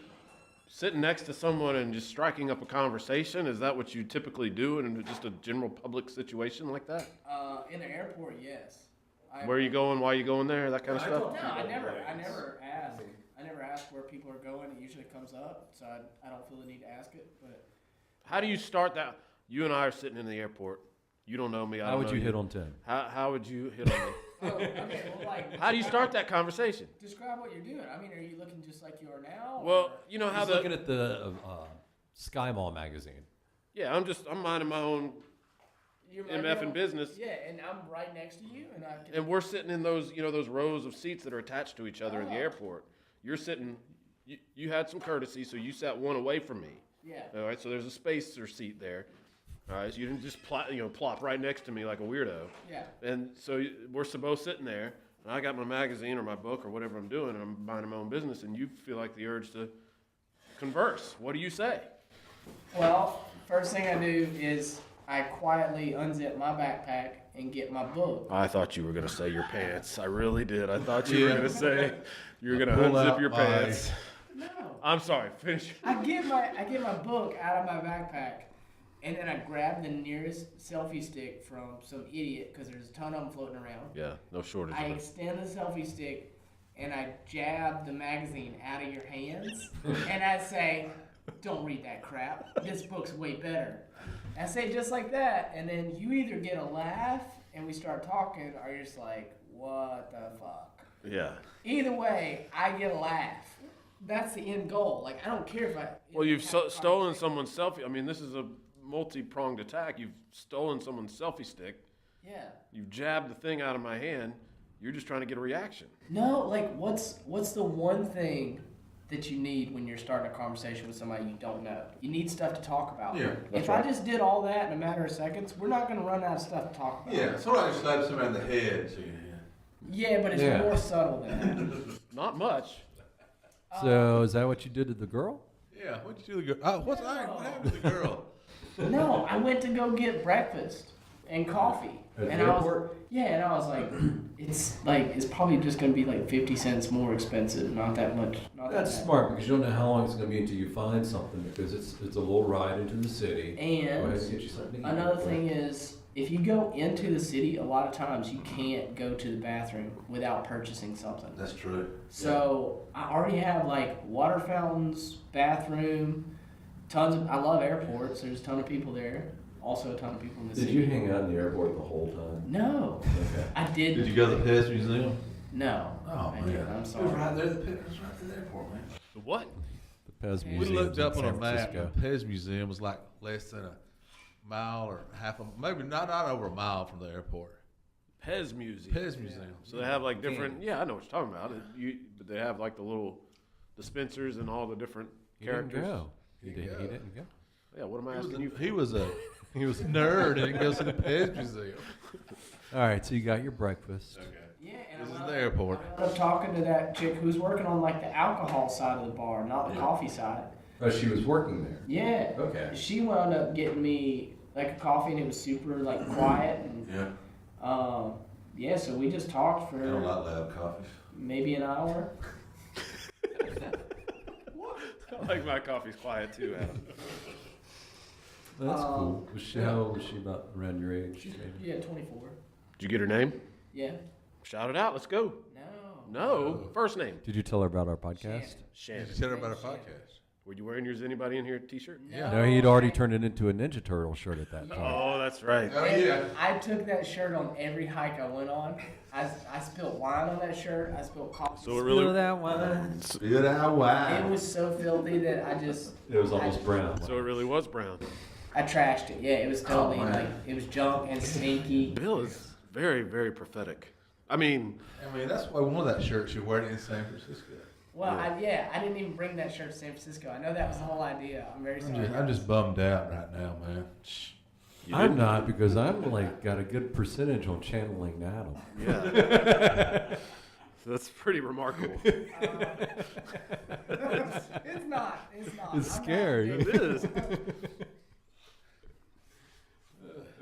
sitting next to someone and just striking up a conversation? Is that what you typically do in just a general public situation like that? In the airport, yes. Where are you going? Why are you going there? That kind of I stuff. don't- No, I never ask. I never ask where people are going. It usually comes up, so I don't feel the need to ask it. But How do you start that? You and I are sitting in the airport. You don't know me. I How don't would know you hit on Tim? How would you hit on me? okay, well, like, How do you start that conversation? describe what you're doing. I mean, are you looking just like you are now? Well, or- you know how He's the looking at the Sky Mall magazine. yeah. I'm minding my own you're MF in business. Yeah, and I'm right next to you, and I can. And we're sitting in those, those rows of seats that are attached to each other in the Oh. airport. You're sitting, you had some courtesy, so you sat one away from me. Yeah. All right, so there's a spacer seat there. All right, so you didn't just plop right next to me like a weirdo. Yeah. And so we're both sitting there, and I got my magazine or my book or whatever I'm doing, and I'm minding my own business, and you feel like the urge to converse. What do you say? Well, first thing I do is I quietly unzip my backpack and get my book. I thought you were going to say your pants. I really did. I thought you were Yeah. going to say you were going to Pull unzip out your my- pants. No. I'm sorry. Finish. I get my book out of my backpack, and then I grab the nearest selfie stick from some idiot because there's a ton of them floating around. Yeah, no shortage I of it. extend the selfie stick and I jab the magazine out of your hands, and I say, "Don't read that crap. This book's way better." I say it just like that, and then you either get a laugh and we start talking, or you're just like, what the fuck? Yeah. Either way, I get a laugh. That's the end goal. Like, I don't care if I. Well, you've stolen someone's selfie. I mean, this is a multi-pronged attack. You've stolen someone's selfie stick. Yeah. You've jabbed the thing out of my hand. You're just trying to get a reaction. No, like, what's the one thing that you need when you're starting a conversation with somebody you don't know? You need stuff to talk about. Yeah, If I just did all that in a matter of seconds, we're not going to run out of stuff to talk about. Yeah, it's like you slap somebody in the head. So Yeah, but it's Yeah. more subtle than that. Not much. So is that what you did to the girl? yeah, what'd you do to the girl? What happened to the girl? No, I went to go get breakfast and coffee. At the and airport? And I was like, it's probably just going to be like 50 cents more expensive, not that much. Not That's that smart because you don't know how long it's going to be until you find something because it's a little ride into the city. bad. Go ahead And and get you something to eat. another thing is, if you go into the city, a lot of times you can't go to the bathroom without purchasing something. That's true. So I already have like water fountains, bathroom, I love airports. There's a ton of people there. Also a ton of people in the Did city. you hang out in the airport the whole time? No, Okay. I did. Did you go to the Pez Museum? No. Oh, I man. didn't. I'm It was sorry. right there. It was right there at the airport, man. The what? The Pez We We Museum. looked up on a San map. Francisco. The Pez Museum was like less than a mile or half a, maybe not over a mile from the airport. Pez Museum. Pez Museum. So they have like different. Yeah, I know what you're talking about. But they have like the little dispensers and all the different He didn't characters. go. He didn't go. Yeah. What am I asking you? He was a nerd and he goes to the Pez Museum. All right, so you got your breakfast. Yeah, and This is I'm the airport. up talking to that chick who's working on like the alcohol side of the bar, not the coffee side. Oh, she was working there. Yeah. Okay. She wound up getting me like a coffee, and it was super like quiet, and Yeah. so we just talked I don't for like loud coffees. maybe an hour. I like my coffee's quiet too, Adam. That's cool. Was she, how old was she? About around your age? Maybe? Yeah, 24. Did you get her name? Yeah. Shout it out. Let's go. No. No. First name. Did you tell her about our podcast? Shannon. Did you tell her about our podcast? Were you wearing yours? Anybody in here t-shirt? Yeah. No, he'd already turned it into a Ninja Turtle shirt at that point. Oh, that's right. Oh, And yeah. I took that shirt on every hike I went on. I spilled wine on that shirt. I spilled coffee. So it really, that one. Spit out wide. It was so filthy that I just It was almost brown. so it really was brown. I trashed it. Yeah, it was totally man. like it was junk and stinky. Bill is very, very prophetic. I mean, that's why one of that shirts you're wearing in San Francisco. Well, I didn't even bring that shirt to San Francisco. I know that was the whole idea. I'm very sorry. I'm just bummed out right now, man. you I'm didn't- not because I'm like got a good percentage on channeling Adam. Yeah. That's pretty remarkable. It's not. It's not. It's I'm not scary. big. It is.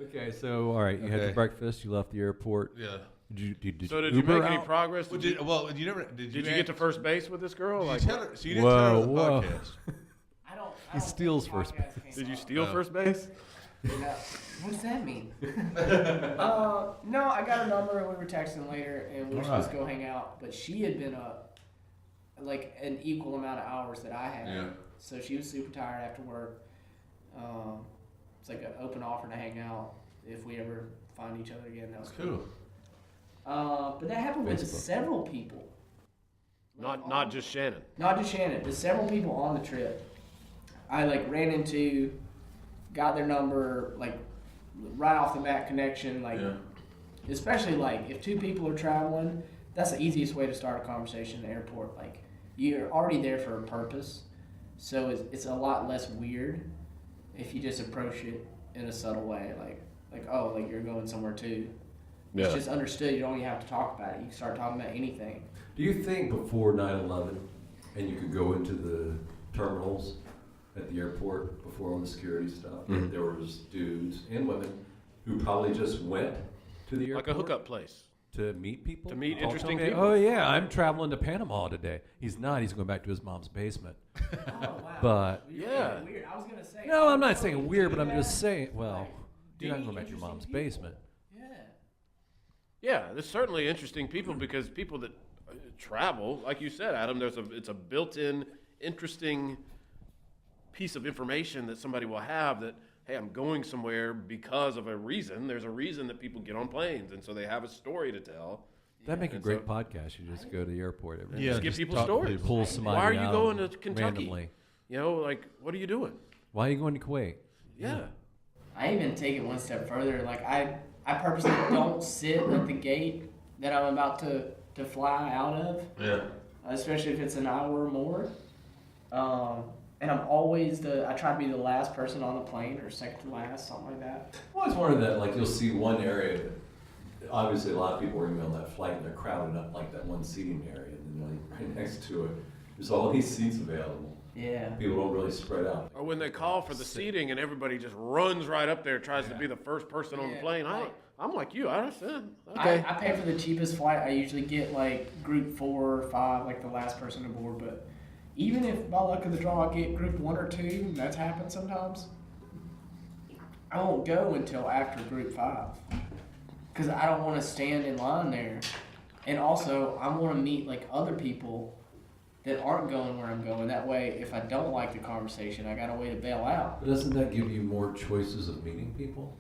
Okay, so all right, you had Okay. your breakfast. You left the airport. Yeah. Did So you did you Uber make any out? progress? Well, Did did you you get to first base with this girl? Did Like, you tell her? So you didn't tell her the Whoa. podcast. I don't. He steals first base. did you steal No. first base? No. What does that mean? No, I got her number and we were texting later and we were supposed to go hang out. But she had been up like an equal amount of hours that I had. Yeah. So she was super tired after work. It's like an open offer to hang out if we ever find each other again. That was That's cool. But that happened with Facebook. several people. Not just Shannon. Not just Shannon, but several people on the trip. I like ran into, got their number, like right off the bat connection, like Yeah. especially like if two people are traveling, that's the easiest way to start a conversation in the airport. Like you're already there for a purpose, so it's a lot less weird if you just approach it in a subtle way, like oh, like you're going somewhere too. It's just understood. You don't even have to talk about it. You can start talking about anything. Do you think before 9/11, and you could go into the terminals at the airport before all the security stuff, that there was dudes and women who probably just went to the airport Like a hookup place. to meet people, To meet Talk interesting them. people. Oh yeah, I'm traveling to Panama today. He's not. He's going back to his mom's basement. Oh wow. But You're Yeah. making it weird. I was gonna say. no, I'm not saying weird, but I'm Yeah. just saying. Well, Like, you're not meet going back to your interesting mom's people. basement. Yeah. Yeah, there's certainly interesting people because people that travel, like you said, Adam, it's a built-in interesting piece of information that somebody will have that hey, I'm going somewhere because of a reason. There's a reason that people get on planes, and so they have a story to tell. That'd make a And great so- podcast. You just go to the airport every Yeah, Just give just people talk to stories. people. pull somebody Why are you out going to Kentucky? randomly. You know, like, what are you doing? Why are you going to Kuwait? Yeah. I even take it one step further. Like I purposely don't sit at the gate that I'm about to fly out of, Yeah. especially if it's an hour or more. And I'm always I try to be the last person on the plane or second to last, something like that. Well, I was wondering that, like, you'll see one area, obviously a lot of people are going to be on that flight and they're crowded up like that one seating area, and then like, right next to it, there's all these seats available. Yeah. People don't really spread out. Or when they call for the seating and everybody just runs right up there, tries to be the first person on the Yeah, plane. right. I'm like you. I understand. I Okay. pay for the cheapest flight. I usually get like group 4 or 5, like the last person aboard. But even if by luck of the draw I get group 1 or 2, and that's happened sometimes, I won't go until after group 5 because I don't want to stand in line there. And also, I want to meet like other people that aren't going where I'm going. That way, if I don't like the conversation, I got a way to bail out. But doesn't that give you more choices of meeting people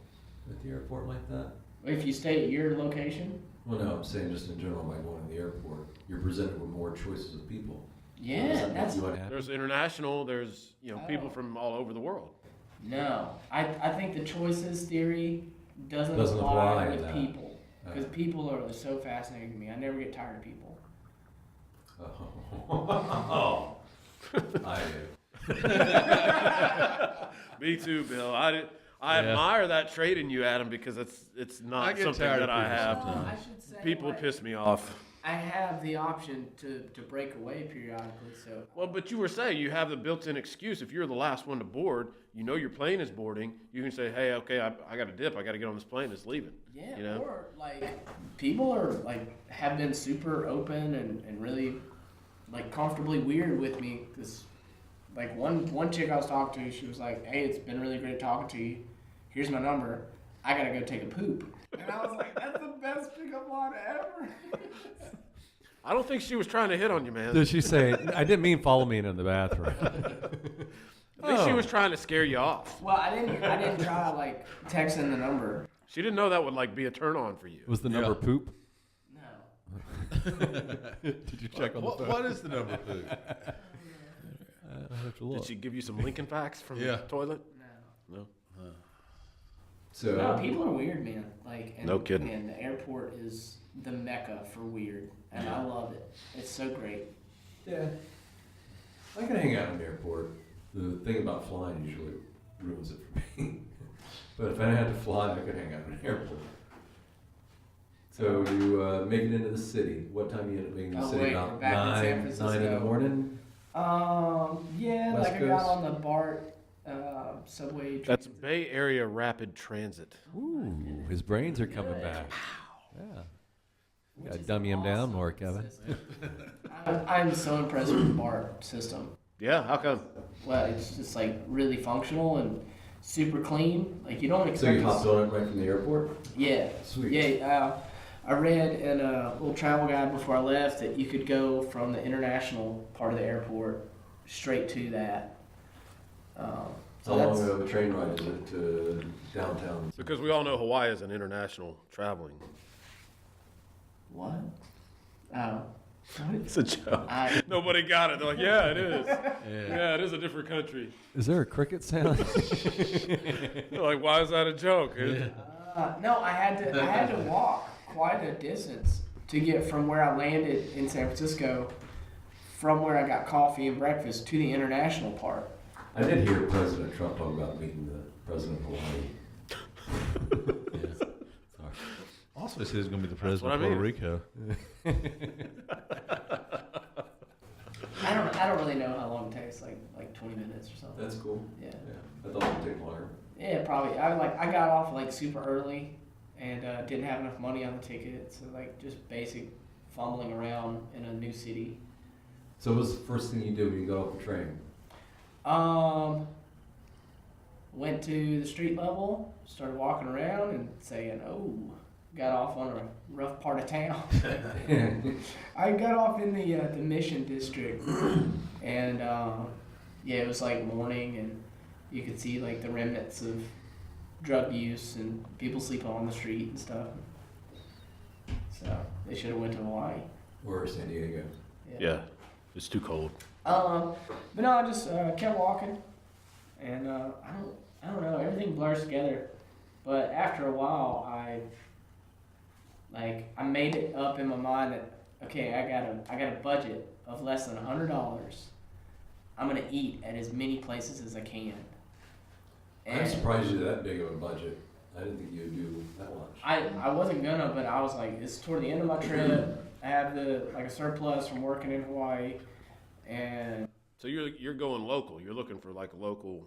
at the airport like that? If you stay at your location, Well, no, I'm saying just in general, by going to the airport, you're presented with more choices of people. yeah, Does that make that's you unhappy? There's international. There's people Oh. from all over the world. no. I think the choices theory doesn't Doesn't apply apply to with that. people because Uh. people are so fascinating to me. I never get tired of people. Oh. I do. Me too, Bill. I admire that trait in you, Adam, because it's I not get something tired that of I people have. sometimes. I should say People like, piss me off. I have the option to break away periodically. So Well, but you were saying you have the built-in excuse. If you're the last one to board, you know your plane is boarding. You can say, "Hey, okay, I got to dip. I got to get on this plane. It's leaving." yeah, You know? or like people are like have been super open and really like comfortably weird with me because like one chick I was talking to, she was like, "Hey, it's been really great talking to you. Here's my number. I gotta go take a poop." And I was like, "That's the best pickup line ever." I don't think she was trying to hit on you, man. Did she say, I didn't mean follow me into the bathroom? I think she was trying to scare you off. Well, I didn't try like texting the number. She didn't know that would like be a turn on for you. Was the number Yeah. poop? No. Did you check on the phone? What is the number, Pooh? I have to look. Did she give you some Lincoln facts from Yeah. the toilet? No. No. So, No, people are weird, man. Like, and, No kidding. And the airport is the mecca for weird, and I love it. It's so great. yeah, I can hang out in the airport. The thing about flying usually ruins it for me. But if I didn't have to fly, I could hang out in an airport. So you make it into the city. What time you end up being in the Oh, city? wait, About we're back in San 9 in Francisco. the morning? Yeah, West like I got Coast? on the BART subway. That's transit. Bay Area Rapid Transit. Ooh, his brains are coming Good. back. Yeah. You Which gotta is dummy him down awesome more, Kevin. system. I'm so impressed with the BART system. Yeah, how come? Well, it's just like really functional and super clean. Like you don't So expect. you to hopped on it right from the airport? Yeah. Sweet. Yeah, I read in a little travel guide before I left that you could go from the international part of the airport straight to that. So How that's long of a train ride is it to downtown? Because we all know Hawaii is an international traveling. what? Oh, It's a joke. I Nobody got it. They're like, yeah, it is. Yeah, it is a different country. Is there a cricket sound? They're like, why is that a joke? no, I had to walk quite a distance to get from where I landed in San Francisco, from where I got coffee and breakfast to the international part. I did hear President Trump talk about meeting the president of Hawaii. Sorry. Also, he said he's going to be the That's president of what I Puerto mean. Rico. I don't really know how long it takes, like 20 minutes or something. That's cool. Yeah. Yeah. I thought it would take longer. Yeah, probably. I got off like super early and didn't have enough money on the ticket, so like just basic fumbling around in a new city. So what was the first thing you did when you got off the train? Went to the street level, started walking around and saying, "Oh," got off on a rough part of town. I got off in the Mission District, and yeah, it was like morning, and you could see like the remnants of drug use and people sleeping on the street and stuff. So they should have went to Hawaii. Or San Diego. Yeah, it's too cold. But no, I just kept walking, and I don't know, everything blurs together. But after a while, I made it up in my mind that okay, I got a budget of less than $100. I'm gonna eat at as many places as I can. I'm surprised you had that big of a budget. I didn't think you would do that much. I wasn't gonna, but I was like, it's toward the end of my trip. I have a surplus from working in Hawaii, and So you're going local. You're looking for like local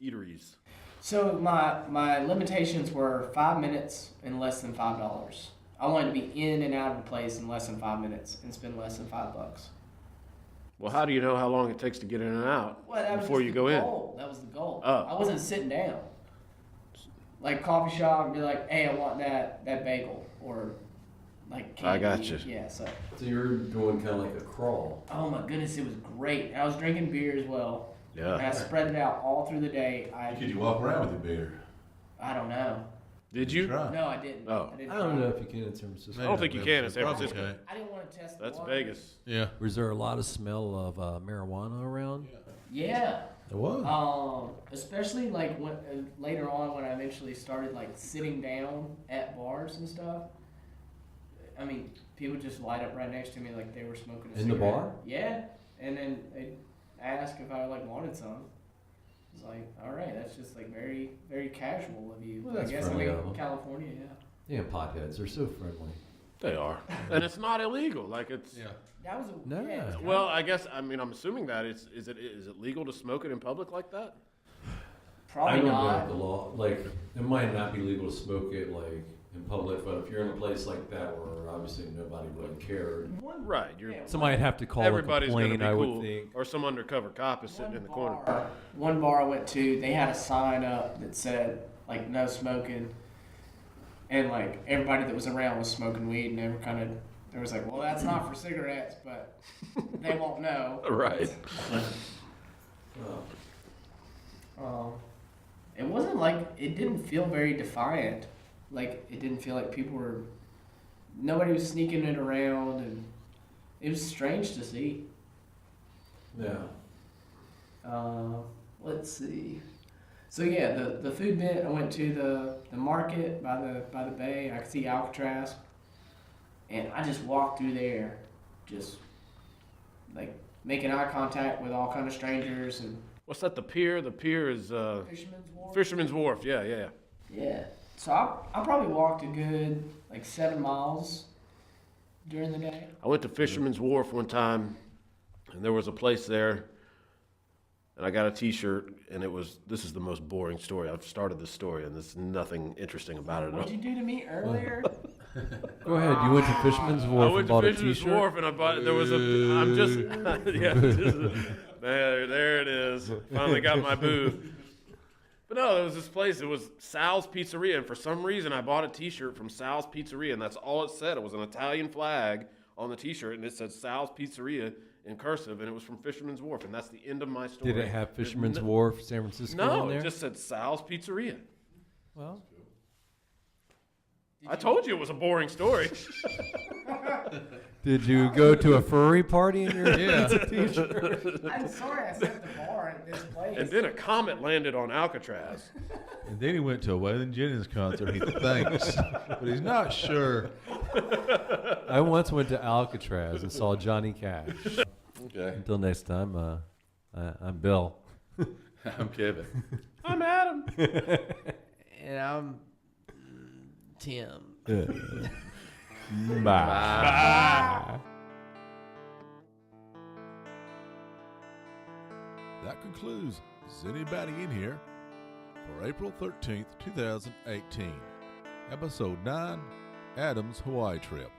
eateries. so my limitations were 5 minutes and less than $5. I wanted to be in and out of the place in less than 5 minutes and spend less than $5. Well, how do you know how long it takes to get in and out Well, that was before just you the go in? goal. That was the goal. Oh. I wasn't sitting down. Like coffee shop and be like, hey, I want that bagel or like candy. I got you. Yeah, so. So you're doing kind of like a crawl. Oh my goodness, it was great. And I was drinking beer as well. And I Yeah. spread it out all through the day. Could you walk around with your beer? I don't know. Did you? Try. No, I didn't. Oh. I didn't I don't try. know if you can in San Francisco. I don't think you can in San Probably Francisco. can't. I didn't want to test the That's water. Vegas. Yeah, Was there a lot of smell of marijuana around? Yeah. it was. Especially like when later on when I eventually started like sitting down at bars and stuff. I mean, people just light up right next to me like they were smoking a In the cigarette. bar? Yeah, and then they asked if I like wanted some. It's like, all right, that's just like very, very casual of you. Well, But that's I guess friendly like of 'em. California, yeah. Yeah, potheads. They're so friendly. They are, and it's not illegal. Like it's. Yeah. That was a No. yeah, it's Well, I guess I'm assuming that is it legal to smoke it in public like that? probably I don't not. know the law. Like, it might not be legal to smoke it like in public, but if you're in a place like that where obviously nobody really cared. Right. You're. Yeah, Somebody would have to call Everybody's a gonna complaint, be I cool, would think. or some undercover cop is sitting in the corner. One bar I went to, they had a sign up that said like no smoking, and like everybody that was around was smoking weed, and they were kind of, they was like, well, that's not for cigarettes, but they won't know. Right. It wasn't like, it didn't feel very defiant. Like it didn't feel like people were, nobody was sneaking it around, and it was strange to see. Yeah. Let's see. So yeah, the food bit. I went to the market by the bay. I could see Alcatraz, and I just walked through there, just like making eye contact with all kind of strangers and What's that? The pier. The pier is Fisherman's Wharf. Fisherman's Wharf. Yeah, yeah. Yeah. So I probably walked a good like 7 miles during the day. I went to Fisherman's Wharf one time, and there was a place there, and I got a T-shirt, and it was, this is the most boring story. I've started this story, and there's nothing interesting about it at all. What'd you do to me earlier? Go ahead. You went to Fisherman's Wharf I and went to bought a Fisherman's T-shirt? Wharf, and I bought, there was a, I'm just, yeah, there it is. Finally got my booth. But no, there was this place, it was Sal's Pizzeria, and for some reason I bought a T-shirt from Sal's Pizzeria, and that's all it said. It was an Italian flag on the T-shirt, and it said Sal's Pizzeria in cursive, and it was from Fisherman's Wharf, and that's the end of my story. Did it have There's Fisherman's Wharf, San Francisco No, on there? it just said Sal's Pizzeria. Well, I told you it was a boring story. did you go to a furry party in your Yeah. I'm sorry I set the bar at this place. And then a comet landed on Alcatraz. And then he went to a Waylon Jennings concert. He thinks, but he's not sure. I once went to Alcatraz and saw Johnny Cash. Okay. Until next time, I'm Bill. I'm Kevin. I'm Adam. And I'm Tim. Bye. That concludes Is Anybody In Here for April 13th, 2018. Episode 9, Adam's Hawaii Trip.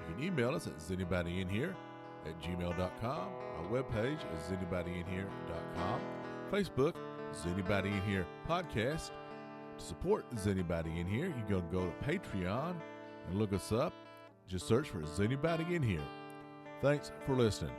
You can email us at isanybodyinhere@gmail.com. Our webpage is isanybodyinhere.com. Facebook, Is Anybody In Here Podcast. To support Is Anybody In Here, you can go to Patreon and look us up. Just search for Is Anybody In Here. Thanks for listening.